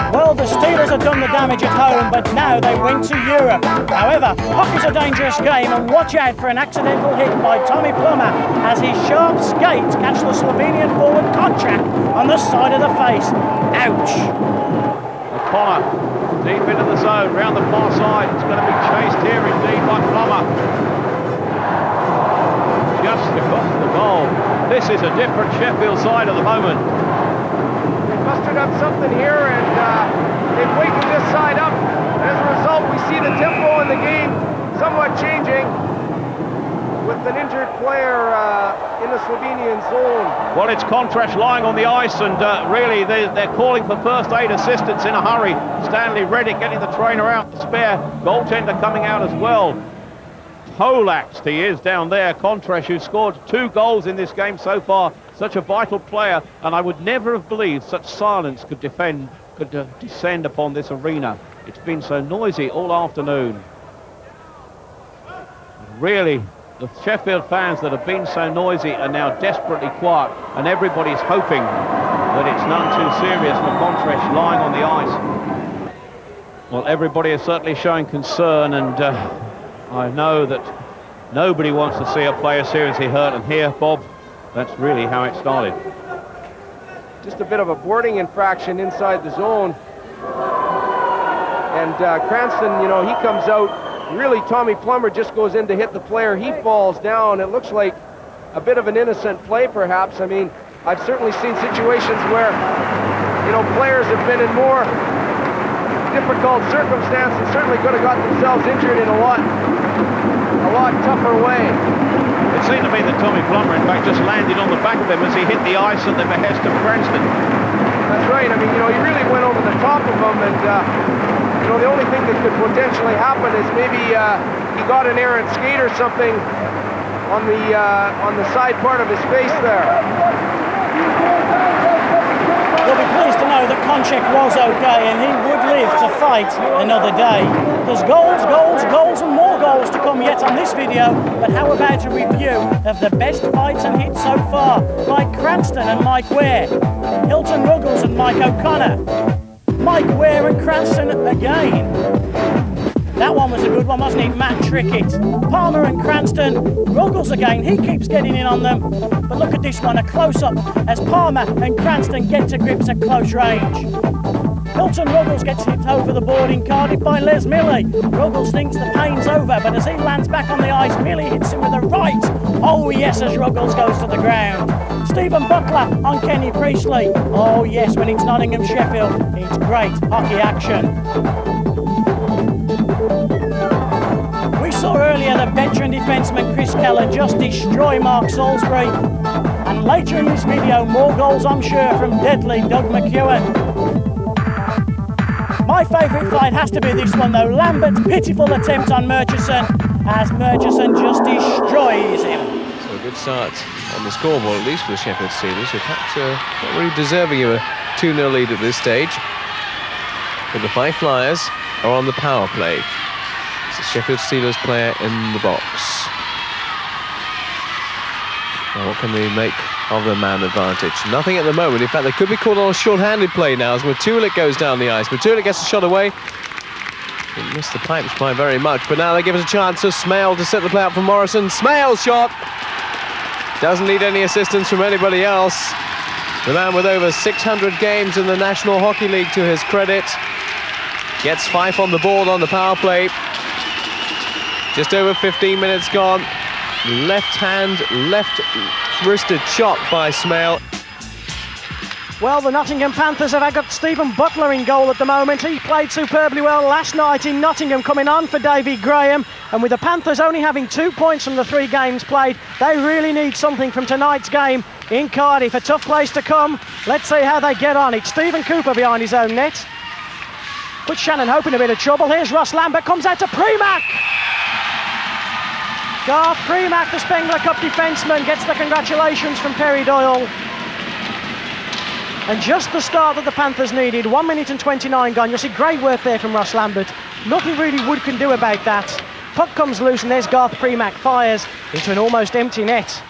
Well, the Steelers have done the damage at home, but now they went to Europe. However, hockey's a dangerous game, and watch out for an accidental hit by Tommy Plummer as his sharp skates catch the Slovenian forward Konchak on the side of the face. Ouch! O'Connor deep into the zone, round the far side. It's going to be chased here indeed by Plummer. Just across the goal. This is a different Sheffield side at the moment. They mustered up something here, and they've wakened this side up. As a result, we see the tempo in the game somewhat changing with an injured player in the Slovenian zone. Well, it's Kontrash lying on the ice, and really they're calling for first aid assistance in a hurry. Stanley Reddick getting the trainer out, the spare goaltender coming out as well. Poleaxed he is down there. Kontrash, who scored 2 goals in this game so far, such a vital player, and I would never have believed such silence could descend upon this arena. It's been so noisy all afternoon. Really, the Sheffield fans that have been so noisy are now desperately quiet, and everybody's hoping that it's none too serious for Kontrash lying on the ice. Well, everybody is certainly showing concern, and I know that nobody wants to see a player seriously hurt, and here, Bob, that's really how it started. Just a bit of a boarding infraction inside the zone. And Cranston, you know, he comes out. Really, Tommy Plummer just goes in to hit the player. He falls down. It looks like a bit of an innocent play, perhaps. I mean, I've certainly seen situations where, you know, players have been in more difficult circumstances, certainly could have got themselves injured in a lot tougher way. It seemed to me that Tommy Plummer, in fact, just landed on the back of him as he hit the ice at the behest of Cranston. That's right. I mean, you know, he really went over the top of him, and you know, the only thing that could potentially happen is maybe he got an errant skate or something on the side part of his face there. You'll be pleased to know that Konchak was okay, and he would live to fight another day. There's goals, goals, goals, and more goals to come yet on this video, but how about a review of the best fights and hits so far, like Cranston and Mike Ware, Hilton Ruggles and Mike O'Connor, Mike Ware and Cranston again. That one was a good one, wasn't it? Matt Trickett. Palmer and Cranston. Ruggles again, he keeps getting in on them. But look at this one, a close-up as Palmer and Cranston get to grips at close range. Hilton Ruggles gets hit over the board in Cardiff by Les Milley. Ruggles thinks the pain's over, but as he lands back on the ice, Milley hits him with a right. Oh yes, as Ruggles goes to the ground. Stephen Butler on Kenny Priestley. Oh yes, when it's Nottingham Sheffield, it's great hockey action. We saw earlier the veteran defenseman Chris Keller just destroy Mark Salisbury. And later in this video, more goals I'm sure from deadly Doug McEwen. My favourite fight has to be this one though, Lambert's pitiful attempt on Murchison as Murchison just destroys him. So a good start on the scoreboard, at least for the Sheffield Steelers, who perhaps not really deserving of a 2-0 lead at this stage. But the Fife Flyers are on the power play. It's a Sheffield Steelers player in the box. Now what can they make of the man advantage? Nothing at the moment. In fact, they could be caught on a short-handed play now as Matulik goes down the ice. Matulik gets a shot away. He missed the pipes by very much, but now they give us a chance to Smale to set the play up for Morrison. Smale's shot! Doesn't need any assistance from anybody else. The man with over 600 games in the National Hockey League, to his credit, gets Fife on the board on the power play. Just over 15 minutes gone. Left hand, left wristed shot by Smale. Well, the Nottingham Panthers have got Stephen Butler in goal at the moment. He played superbly well last night in Nottingham, coming on for David Graham. And with the Panthers only having 2 points from the 3 games played, they really need something from tonight's game in Cardiff. A tough place to come. Let's see how they get on. It's Stephen Cooper behind his own net. Puts Shannon Hope in a bit of trouble. Here's Ross Lambert, comes out to Premack. Garth Premack, the Spengler Cup defenceman, gets the congratulations from Perry Doyle. And just the start that the Panthers needed. 1 minute and 29 gone. You'll see great work there from Ross Lambert. Nothing really Wood can do about that. Puck comes loose and there's Garth Premack, fires into an almost empty net.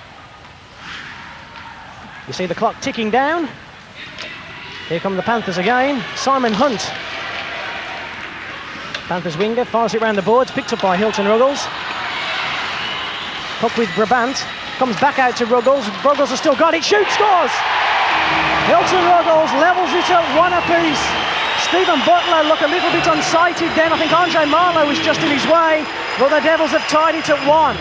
You see the clock ticking down. Here come the Panthers again. Simon Hunt, Panthers winger, fires it round the boards, picked up by Hilton Ruggles. Puck with Brabant, comes back out to Ruggles. Ruggles has still got it, shoots, scores! Hilton Ruggles levels it at 1 apiece. Stephen Butler looked a little bit unsighted then. I think Andre Marlowe was just in his way, but the Devils have tied it at 1.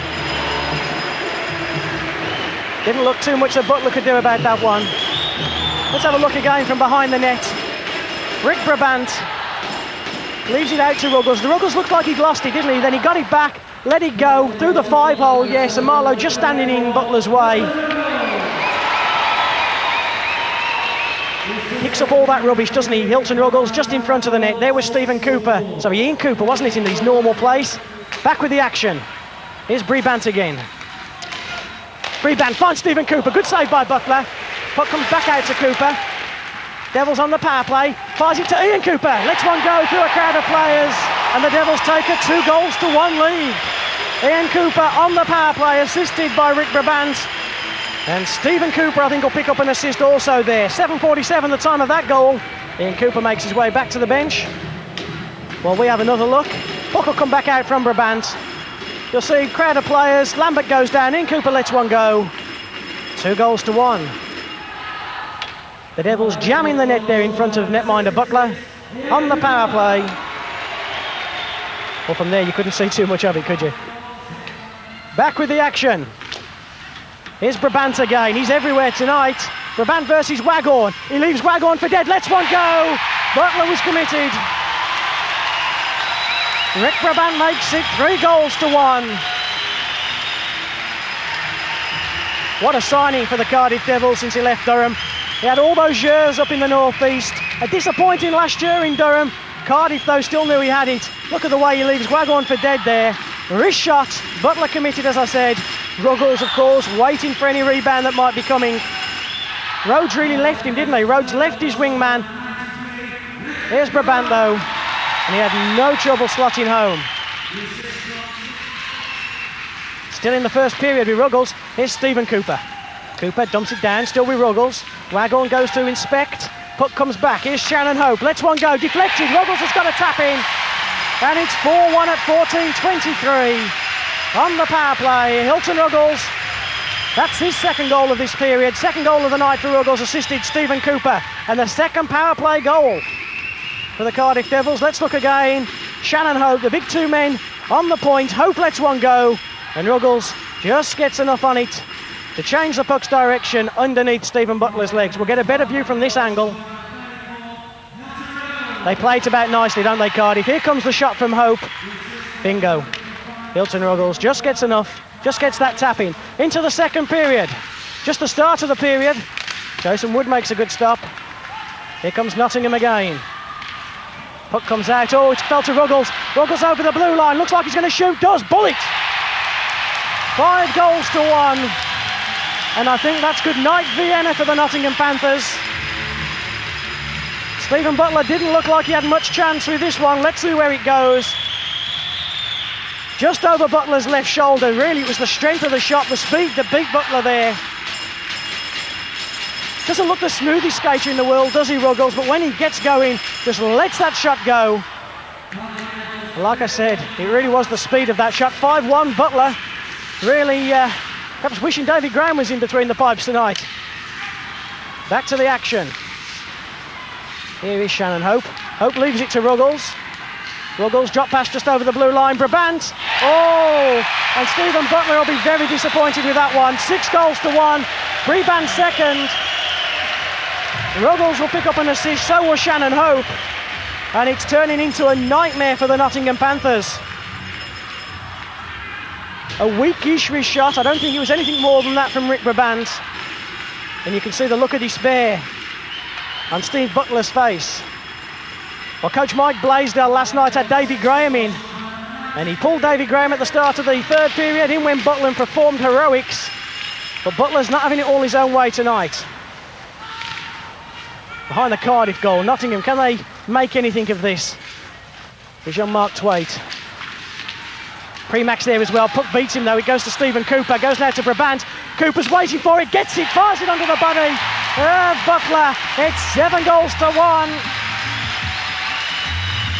Didn't look too much that Butler could do about that one. Let's have a look again from behind the net. Rick Brabant leaves it out to Ruggles. The Ruggles looked like he'd lost it, didn't he? Then he got it back, let it go through the 5-hole, yes, and Marlowe just standing in Butler's way. Picks up all that rubbish, doesn't he? Hilton Ruggles just in front of the net. There was Stephen Cooper. Sorry, Ian Cooper, wasn't it, in his normal place? Back with the action. Here's Brabant again. Brabant finds Stephen Cooper. Good save by Butler. Puck comes back out to Cooper. Devils on the power play. Fires it to Ian Cooper. Lets one go through a crowd of players. And the Devils take a 2-1 lead. Ian Cooper on the power play, assisted by Rick Brabant. And Stephen Cooper, I think, will pick up an assist also there. 7:47 the time of that goal. Ian Cooper makes his way back to the bench. Well, we have another look. Puck will come back out from Brabant. You'll see crowd of players. Lambert goes down. Ian Cooper lets one go. 2-1. The Devils jamming the net there in front of netminder Butler on the power play. Well, from there you couldn't see too much of it, could you? Back with the action. Here's Brabant again. He's everywhere tonight. Brabant versus Waghorn. He leaves Waghorn for dead. Lets one go. Butler was committed. Rick Brabant makes it 3-1. What a signing for the Cardiff Devils since he left Durham. He had all those years up in the northeast. A disappointing last year in Durham. Cardiff, though, still knew he had it. Look at the way he leaves Waghorn for dead there. Wrist shot. Butler committed, as I said. Ruggles, of course, waiting for any rebound that might be coming. Rhodes really left him, didn't he? Rhodes left his wingman. Here's Brabant, though. And he had no trouble slotting home. Still in the first period with Ruggles. Here's Stephen Cooper. Cooper dumps it down, still with Ruggles. Waghorn goes to inspect. Puck comes back. Here's Shannon Hope. Lets one go. Deflected. Ruggles has got a tap in. And it's 4-1 at 14:23. On the power play, Hilton Ruggles. That's his second goal of this period. Second goal of the night for Ruggles, assisted Stephen Cooper. And the second power play goal for the Cardiff Devils. Let's look again. Shannon Hope, the big two men on the point. Hope lets one go. And Ruggles just gets enough on it to change the puck's direction underneath Stephen Butler's legs. We'll get a better view from this angle. They play it about nicely, don't they, Cardiff? Here comes the shot from Hope. Bingo. Hilton Ruggles just gets enough, just gets that tap in. Into the second period. Just the start of the period. Jason Wood makes a good stop. Here comes Nottingham again. Puck comes out. Oh, it's fell to Ruggles. Ruggles over the blue line. Looks like he's going to shoot. Does. Bullet. 5-1. And I think that's good night Vienna for the Nottingham Panthers. Stephen Butler didn't look like he had much chance with this one. Let's see where it goes. Just over Butler's left shoulder. Really, it was the strength of the shot, the speed that beat Butler there. Doesn't look the smoothest skater in the world, does he, Ruggles? But when he gets going, just lets that shot go. Like I said, it really was the speed of that shot. 5-1, Butler. Really, perhaps wishing David Graham was in between the pipes tonight. Back to the action. Here is Shannon Hope. Hope leaves it to Ruggles. Ruggles drop pass just over the blue line. Brabant. Oh! And Stephen Butler will be very disappointed with that one. 6-1. Brabant second. Ruggles will pick up an assist. So will Shannon Hope. And it's turning into a nightmare for the Nottingham Panthers. A weakish wrist shot. I don't think it was anything more than that from Rick Brabant. And you can see the look of despair on Steve Butler's face. Well, Coach Mike Blaisdell last night had Davy Graham in, and he pulled Davy Graham at the start of the third period. In went Butler and performed heroics, but Butler's not having it all his own way tonight. Behind the Cardiff goal, Nottingham, can they make anything of this? Here's Jean-Marc Thwaite. Premax there as well. Puck beats him though. It goes to Stephen Cooper. Goes now to Brabant. Cooper's waiting for it. Gets it. Fires it under the body of Butler. It's 7-1.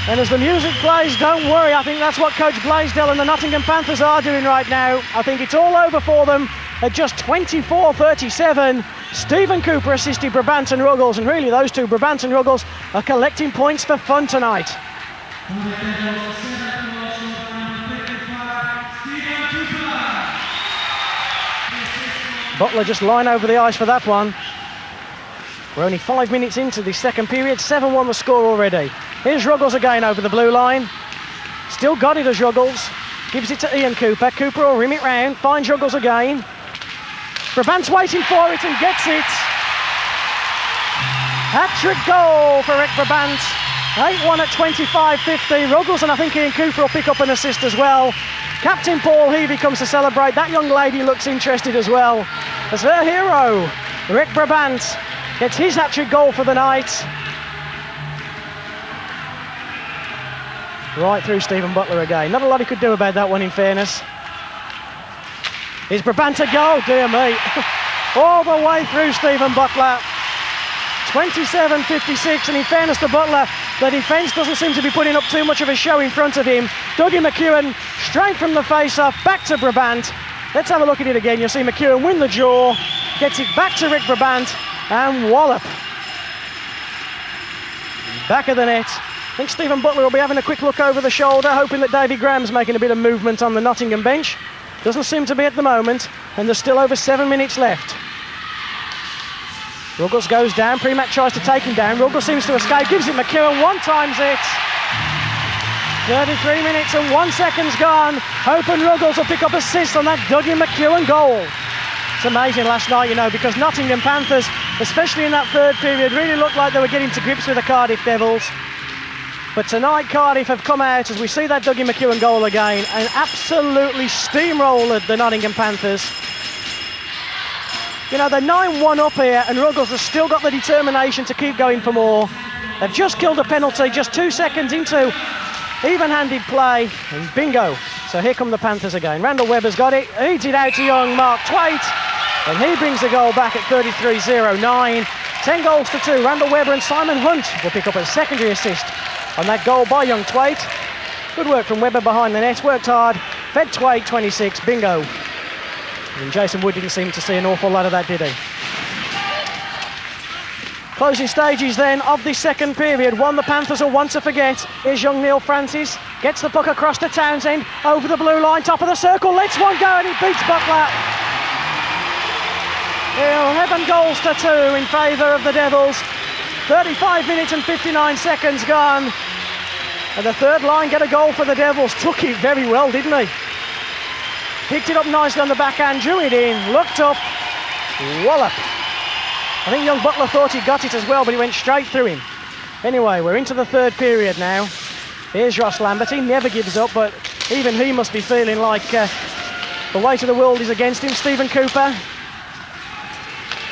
And as the music plays, don't worry. I think that's what Coach Blaisdell and the Nottingham Panthers are doing right now. I think it's all over for them at just 24-37. Stephen Cooper assisted Brabant and Ruggles. And really those two, Brabant and Ruggles, are collecting points for fun tonight. Butler just line over the ice for that one. We're only 5 minutes into the second period. 7-1 the score already. Here's Ruggles again over the blue line. Still got it as Ruggles. Gives it to Ian Cooper. Cooper will rim it round. Finds Ruggles again. Brabant's waiting for it and gets it. Hat-trick goal for Rick Brabant. 8-1 at 25-50. Ruggles and I think Ian Cooper will pick up an assist as well. Captain Paul Heavey comes to celebrate. That young lady looks interested as well. As her hero, Rick Brabant, gets his hat-trick goal for the night. Right through Stephen Butler again. Not a lot he could do about that one, in fairness. Is Brabant a goal? Dear me. All the way through Stephen Butler. 27-56, and in fairness to Butler, the defence doesn't seem to be putting up too much of a show in front of him. Dougie McEwen, straight from the face-off, back to Brabant. Let's have a look at it again. You'll see McEwen win the jaw, gets it back to Rick Brabant, and wallop. Back of the net. I think Stephen Butler will be having a quick look over the shoulder, hoping that Davy Graham's making a bit of movement on the Nottingham bench. Doesn't seem to be at the moment, and there's still over 7 minutes left. Ruggles goes down, Premack tries to take him down, Ruggles seems to escape, gives it McEwen, one times it. 33 minutes and 1 second's gone. Hoping Ruggles will pick up assists on that Dougie McEwen goal. It's amazing last night, you know, because Nottingham Panthers, especially in that third period, really looked like they were getting to grips with the Cardiff Devils. But tonight Cardiff have come out, as we see that Dougie McEwen goal again, and absolutely steamrolled the Nottingham Panthers. You know, they're 9-1 up here, and Ruggles has still got the determination to keep going for more. They've just killed a penalty, just 2 seconds into even-handed play, and bingo. So here come the Panthers again. Randall Webber's got it, heats it out to young Mark Thwaite, and he brings the goal back at 33-09. 10 goals to 2. Randall Webber and Simon Hunt will pick up a secondary assist on that goal by young Thwaite. Good work from Webber behind the net, worked hard, fed Thwaite 26, bingo. And Jason Wood didn't seem to see an awful lot of that, did he? Closing stages then of the second period. One the Panthers will want to forget. Here's young Neil Francis. Gets the puck across to Townsend. Over the blue line, top of the circle. Lets one go and he beats Butler. 11 goals to 2 in favour of the Devils. 35 minutes and 59 seconds gone. And the third line get a goal for the Devils. Took it very well, didn't he? Picked it up nicely on the backhand, drew it in, looked up, wallop. I think young Butler thought he got it as well, but he went straight through him. Anyway, we're into the third period now. Here's Ross Lambert, he never gives up, but even he must be feeling like the weight of the world is against him. Stephen Cooper.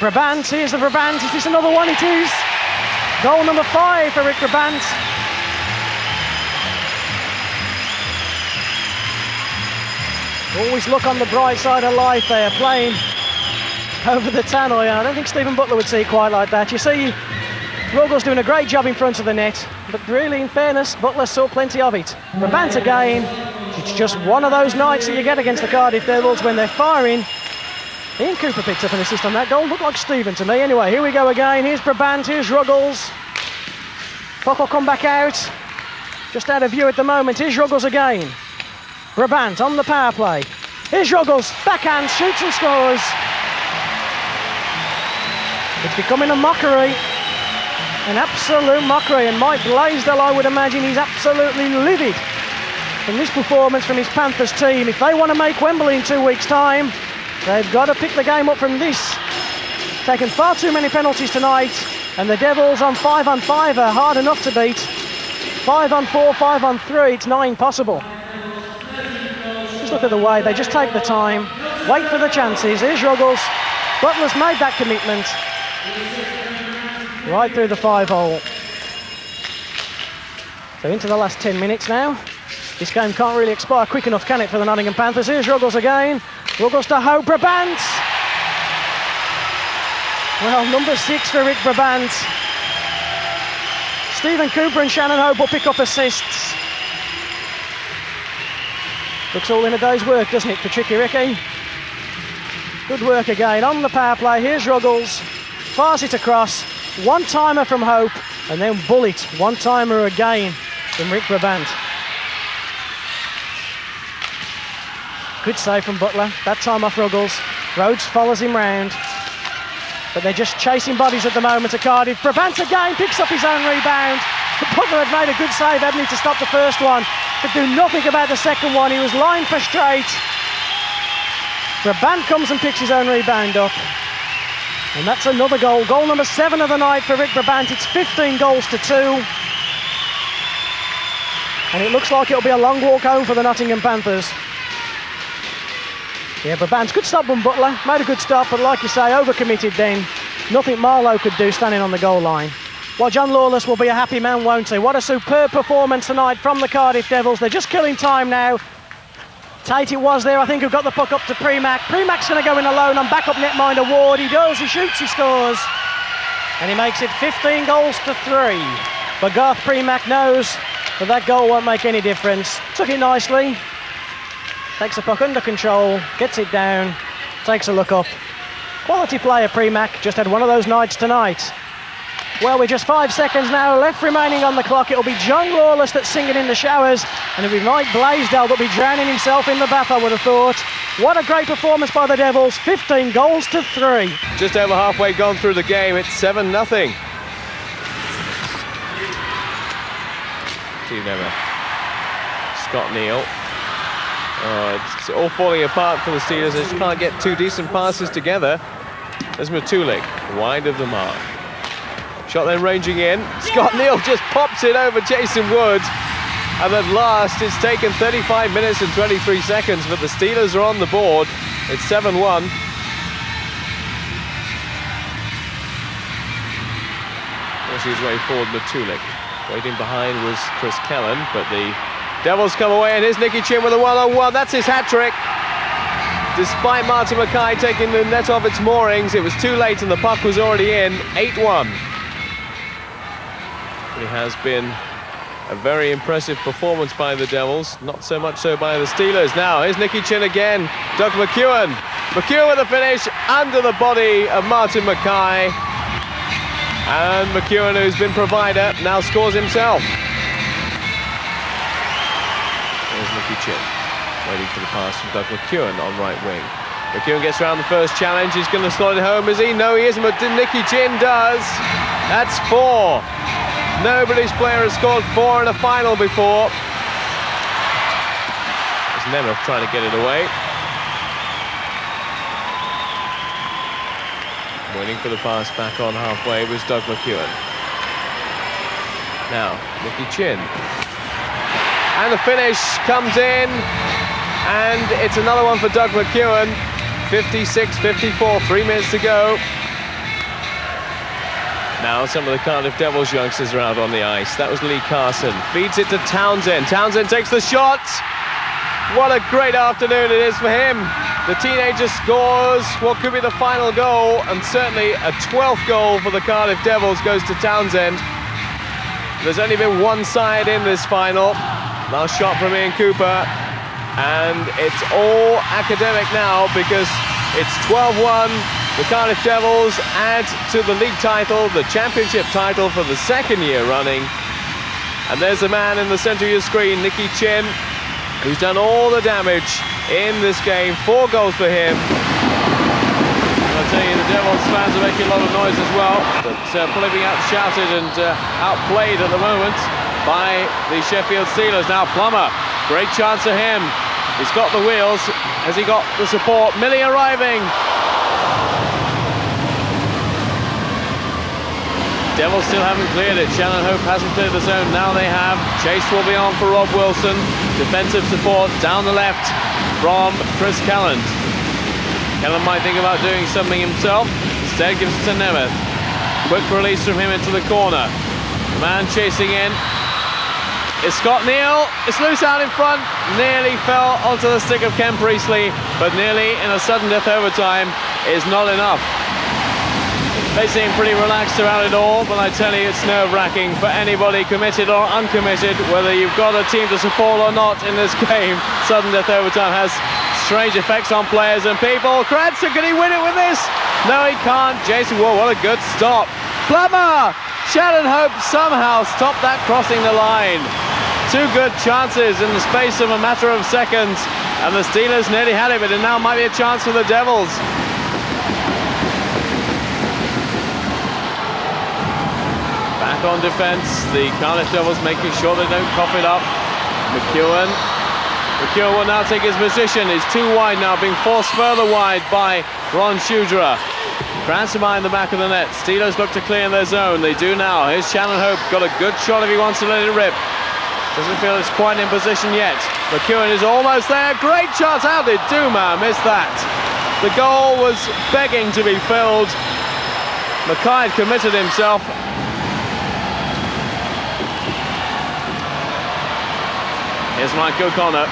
Brabant, here's the Brabant, is this another one? It is. Goal number 5 for Rick Brabant. Always look on the bright side of life there, playing over the tannoy. I don't think Stephen Butler would see it quite like that. You see Ruggles doing a great job in front of the net, but really, in fairness, Butler saw plenty of it. Brabant again. It's just one of those nights that you get against the Cardiff Devils when they're firing. Ian Cooper picked up an assist on that goal. Looked like Stephen to me. Anyway, here we go again. Here's Brabant, here's Ruggles. Puck will come back out. Just out of view at the moment. Here's Ruggles again. Brabant on the power play. Here's Ruggles, backhand, shoots and scores. It's becoming a mockery, an absolute mockery, and Mike Blaisdell, I would imagine, he's absolutely livid from this performance from his Panthers team. If they want to make Wembley in 2 weeks' time, they've got to pick the game up from this Taken far too many penalties tonight, and the Devils on 5-on-5 are hard enough to beat. 5-on-4, 5-on-3, it's 9 possible. Just look at the way they just take the time, wait for the chances. Here's Ruggles. Butler's made that commitment. Right through the 5-hole. So into the last 10 minutes now. This game can't really expire quick enough, can it, for the Nottingham Panthers? Here's Ruggles again. Ruggles to Hope. Brabant. Well, number 6 for Rick Brabant. Stephen Cooper and Shannon Hope will pick up assists. Looks all in a day's work, doesn't it, for Tricky Ricky? Good work again on the power play. Here's Ruggles. Fires it across. One-timer from Hope, and then bullet. One-timer again from Rick Brabant. Good save from Butler. That time off Ruggles. Rhodes follows him round. But they're just chasing bodies at the moment at Cardiff. Brabant again picks up his own rebound. Butler had made a good save, hadn't he, to stop the first one. Could do nothing about the second one. He was lined for straight. Brabant comes and picks his own rebound up. And that's another goal. Goal number 7 of the night for Rick Brabant. It's 15 goals to 2. And it looks like it'll be a long walk home for the Nottingham Panthers. Yeah, Brabant, good stop from Butler. Made a good stop, but like you say, overcommitted then. Nothing Marlowe could do standing on the goal line. Well, John Lawless will be a happy man, won't he? What a superb performance tonight from the Cardiff Devils. They're just killing time now. Tate it was there, I think, who got the puck up to Premack. Premack's going to go in alone on backup netminder Ward. He does, he shoots, he scores. And he makes it 15 goals to 3. But Garth Premack knows that that goal won't make any difference. Took it nicely. Takes the puck under control, gets it down, takes a look up. Quality player, Premack, just had one of those nights tonight. Well, with just 5 seconds now left remaining on the clock, it'll be John Lawless that's singing in the showers, and it'll be Mike Blaisdell that'll be drowning himself in the bath, I would have thought. What a great performance by the Devils, 15 goals to 3. Just over halfway gone through the game, it's 7-0. Steve Nemeth. Scott Neal. It's all falling apart for the Steelers. They just can't get 2 decent passes together. There's Matulik, wide of the mark. Shot then ranging in. Scott Neal just pops it over Jason Wood. And at last, it's taken 35 minutes and 23 seconds, but the Steelers are on the board. It's 7-1. Forcing his way forward, Matulik. Waiting behind was Chris Kellen, but the Devils come away, and here's Nicky Chinn with a 1-on-1. That's his hat-trick. Despite Martin Mackay taking the net off its moorings, it was too late and the puck was already in. 8-1. It has been a very impressive performance by the Devils, not so much so by the Steelers. Now, here's Nicky Chinn again. Doug McEwen. McEwen with a finish under the body of Martin Mackay. And McEwen, who's been provider, now scores himself. There's Nicky Chinn, waiting for the pass from Doug McEwen on right wing. McEwen gets around the first challenge. He's going to slot it home, is he? No, he isn't, but Nicky Chinn does. That's 4. No British player has scored 4 in a final before. There's Nemeth trying to get it away. Waiting for the pass back on halfway was Doug McEwen. Now, Nicky Chinn. And the finish comes in, and it's another one for Doug McEwen. 56-54, 3 minutes to go. Now some of the Cardiff Devils youngsters are out on the ice. That was Lee Carson. Feeds it to Townsend. Townsend takes the shot. What a great afternoon it is for him. The teenager scores what could be the final goal, and certainly a 12th goal for the Cardiff Devils goes to Townsend. There's only been one side in this final. Last shot from Ian Cooper, and it's all academic now because it's 12-1. The Cardiff Devils add to the league title, the championship title for the 2nd year running. And there's the man in the centre of your screen, Nicky Chinn, who's done all the damage in this game. 4 goals for him. I'll tell you, the Devils fans are making a lot of noise as well, but probably being outshouted and outplayed at the moment by the Sheffield Steelers. Now Plummer, great chance for him. He's got the wheels. Has he got the support? Millie arriving. Devils still haven't cleared it. Shannon Hope hasn't cleared the zone. Now they have. Chase will be on for Rob Wilson. Defensive support down the left from Chris Calland. Calland might think about doing something himself. Instead gives it to Nemeth. Quick release from him into the corner. The man chasing in is Scott Neal. It's loose out in front. Nearly fell onto the stick of Ken Priestley, but nearly in a sudden death overtime is not enough. They seem pretty relaxed about it all, but I tell you, it's nerve-wracking for anybody committed or uncommitted, whether you've got a team to support or not in this game. Sudden death overtime has strange effects on players and people. Cranston, can he win it with this? No, he can't. Jason Ward, what a good stop. Plummer! Shannon Hope somehow stopped that crossing the line. Two good chances in the space of a matter of seconds, and the Steelers nearly had it, but it now might be a chance for the Devils. Back on defense, the Cardiff Devils making sure they don't cough it up. McEwen will now take his position. He's too wide now, being forced further wide by Ron Shudra. Cranston behind the back of the net. Steelers look to clear in their zone. They do now. Here's Shannon Hope. Got a good shot if he wants to let it rip. Doesn't feel it's quite in position yet. McEwen is almost there. Great shot. How did Duma miss that? The goal was begging to be filled. Mackay committed himself. Here's Mike O'Connor.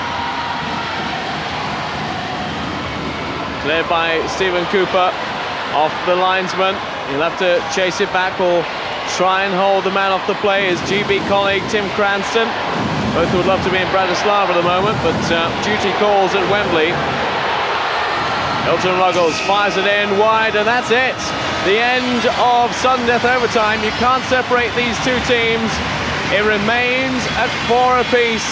Cleared by Stephen Cooper off the linesman. He'll have to chase it back or try and hold the man off the play. His GB colleague Tim Cranston. Both would love to be in Bratislava at the moment, but duty calls at Wembley. Hilton Ruggles fires it in wide, and that's it. The end of sudden death overtime. You can't separate these two teams. It remains at 4 apiece.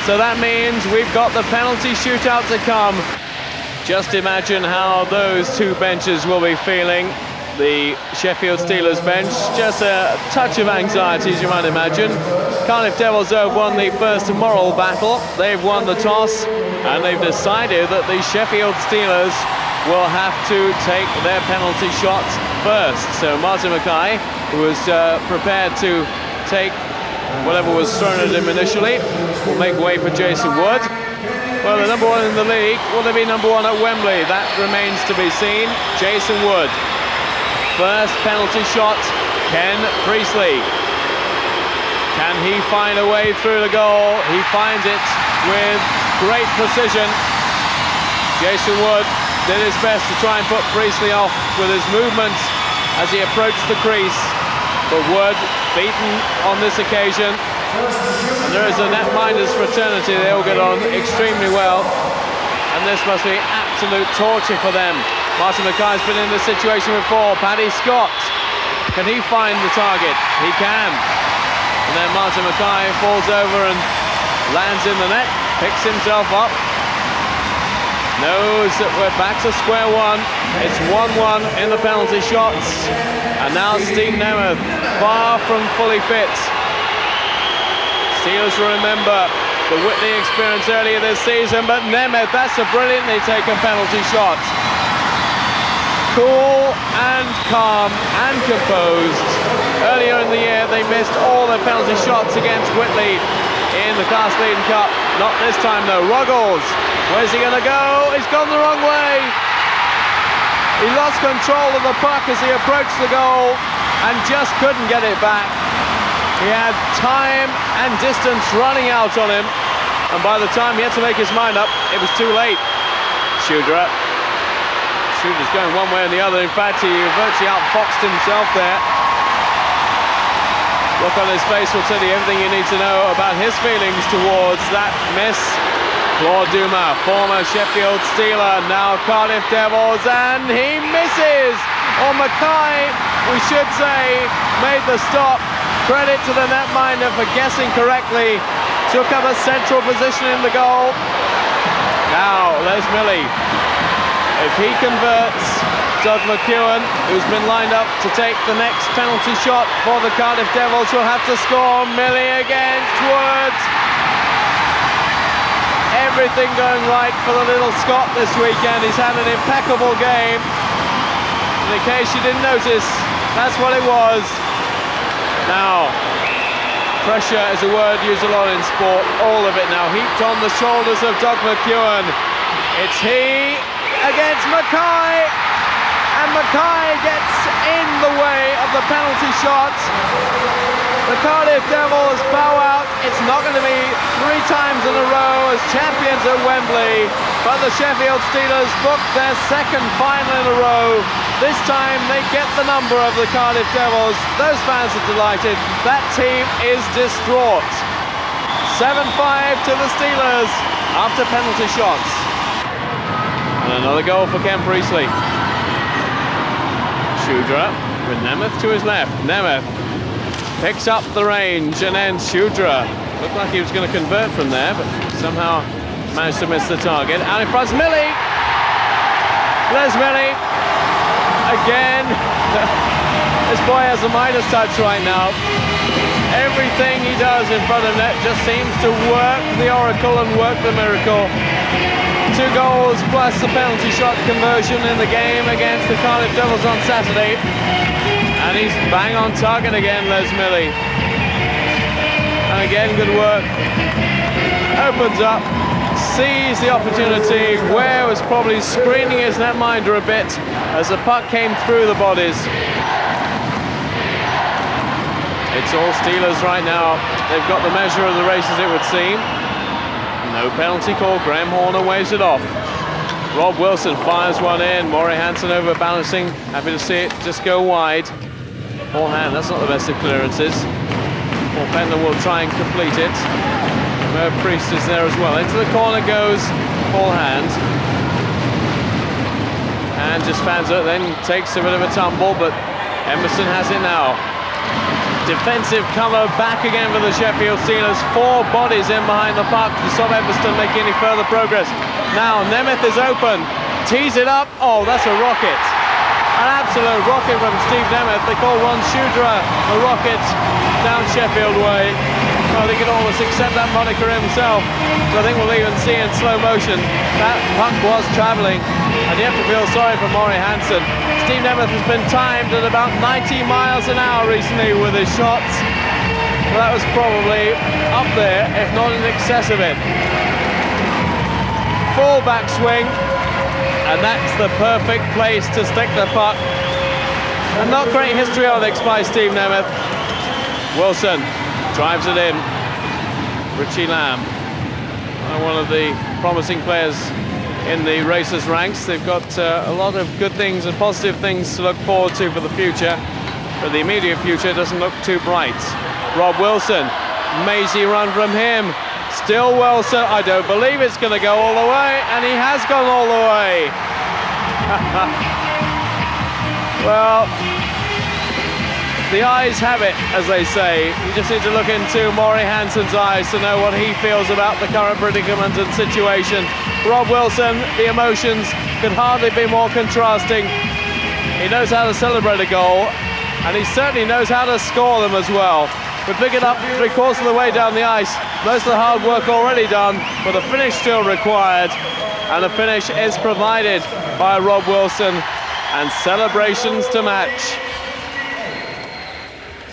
So that means we've got the penalty shootout to come. Just imagine how those two benches will be feeling. The Sheffield Steelers bench, just a touch of anxiety, as you might imagine. Cardiff Devils have won the first moral battle. They've won the toss, and they've decided that the Sheffield Steelers will have to take their penalty shots first. So Martin Mackay, who was prepared to take whatever was thrown at him initially, will make way for Jason Wood. Well, the number one in the league, will they be number one at Wembley? That remains to be seen. Jason Wood. First penalty shot, Ken Priestley. Can he find a way through the goal? He finds it with great precision. Jason Wood did his best to try and put Priestley off with his movement as he approached the crease. But Wood beaten on this occasion. And there is a netminders fraternity. They all get on extremely well. And this must be absolute torture for them. Martin Mackay's been in this situation before. Paddy Scott, can he find the target? He can. And then Martin Mackay falls over and lands in the net, picks himself up, knows that we're back to square one. It's 1-1 in the penalty shots. And now Steve Nemeth, far from fully fit. Steelers will remember the Whitney experience earlier this season, but Nemeth, that's a brilliantly taken penalty shot. Cool and calm and composed. Earlier in the year, they missed all their penalty shots against Whitley in the Castellane Cup. Not this time, though. Ruggles, where's he going to go? He's gone the wrong way. He lost control of the puck as he approached the goal and just couldn't get it back. He had time and distance running out on him, and by the time he had to make his mind up, it was too late. Shudra. Shudra's going one way or the other. In fact, he virtually outfoxed himself there. Look on his face will tell you everything you need to know about his feelings towards that miss. Claude Duma, former Sheffield Steeler, now Cardiff Devils, and he misses! Or Mackay, we should say, made the stop. Credit to the netminder for guessing correctly. Took up a central position in the goal. Now, Les Millie. If he converts, Doug McEwen, who's been lined up to take the next penalty shot for the Cardiff Devils, will have to score. Millie against Woods. Everything going right for the little Scot this weekend. He's had an impeccable game. In case you didn't notice, that's what it was. Now, pressure is a word used a lot in sport, all of it now heaped on the shoulders of Doug McEwen. It's he against Mackay, and Mackay gets in the way of the penalty shot. The Cardiff Devils bow out. It's not going to be 3 times in a row as champions at Wembley, but the Sheffield Steelers book their 2nd final in a row. This time they get the number of the Cardiff Devils. Those fans are delighted. That team is distraught. 7-5 to the Steelers after penalty shots. And another goal for Ken Priestley. Shudra with Nemeth to his left. Nemeth picks up the range, and then Shudra looked like he was going to convert from there, but somehow managed to miss the target. Out in front, Millie. Les Millie again. This boy has a Midas touch right now. Everything he does in front of net just seems to work the oracle and work the miracle. 2 goals plus the penalty shot conversion in the game against the Cardiff Devils on Saturday. And he's bang on target again, Les Millie. And again, good work. Opens up, sees the opportunity. Ware was probably screening his netminder a bit as the puck came through the bodies. It's all Steelers right now. They've got the measure of the race, as it would seem. No penalty call. Graham Horner waves it off. Rob Wilson fires one in. Maury Hansen overbalancing. Happy to see it just go wide. Paul Hand, that's not the best of clearances. Paul Pentland will try and complete it. Merv Priest is there as well. Into the corner goes Paul Hand. And just fans it, then takes a bit of a tumble, but Emerson has it now. Defensive cover back again for the Sheffield Steelers. 4 bodies in behind the puck to stop Emerson making any further progress. Now Nemeth is open. Tees it up. Oh, that's a rocket. An absolute rocket from Steve Nemeth. They call Ron Shudra a rocket down Sheffield way. Well, he could almost accept that moniker himself. So I think we'll even see in slow motion that puck was travelling. And you have to feel sorry for Maury Hansen. Steve Nemeth has been timed at about 90 miles an hour recently with his shots. Well, that was probably up there, if not in excess of it. Full back swing. And that's the perfect place to stick the puck. And not great histrionics by Steve Nemeth. Wilson drives it in. Richie Lamb, one of the promising players in the Racers ranks. They've got a lot of good things and positive things to look forward to for the future. But the immediate future doesn't look too bright. Rob Wilson, mazy run from him. Still Wilson, I don't believe it's going to go all the way, and he has gone all the way. Well, the eyes have it, as they say. You just need to look into Maury Hansen's eyes to know what he feels about the current predicament and situation. Rob Wilson, the emotions could hardly be more contrasting. He knows how to celebrate a goal, and he certainly knows how to score them as well. We pick it up 3/4 of the way down the ice. Most of the hard work already done, but a finish still required. And the finish is provided by Rob Wilson, and celebrations to match.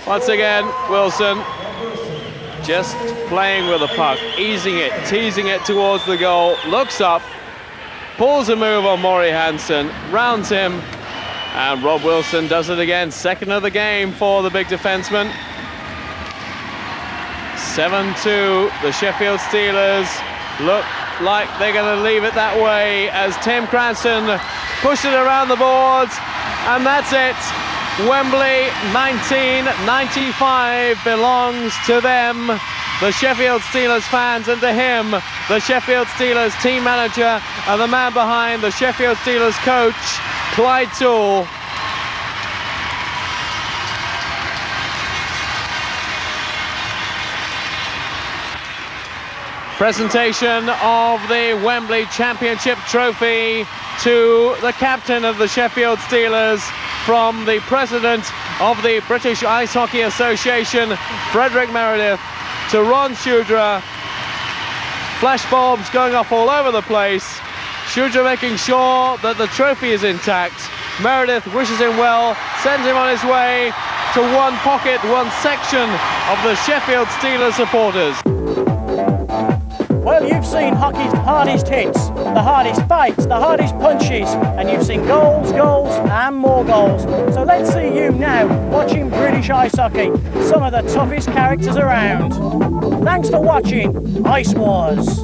Once again, Wilson just playing with the puck, easing it, teasing it towards the goal, looks up, pulls a move on Maury Hansen, rounds him, and Rob Wilson does it again. 2nd of the game for the big defenseman. 7-2, the Sheffield Steelers look like they're going to leave it that way as Tim Cranston pushed it around the boards, and that's it. Wembley 1995 belongs to them, the Sheffield Steelers fans, and to him, the Sheffield Steelers team manager and the man behind the Sheffield Steelers coach, Clyde Toole. Presentation of the Wembley Championship Trophy to the captain of the Sheffield Steelers from the president of the British Ice Hockey Association, Frederick Meredith, to Ron Shudra. Flashbulbs going off all over the place. Shudra making sure that the trophy is intact. Meredith wishes him well, sends him on his way, to one pocket, one section of the Sheffield Steelers supporters. Well, you've seen hockey's hardest hits, the hardest fights, the hardest punches, and you've seen goals, goals, and more goals. So let's see you now watching British ice hockey, some of the toughest characters around. Thanks for watching Ice Wars.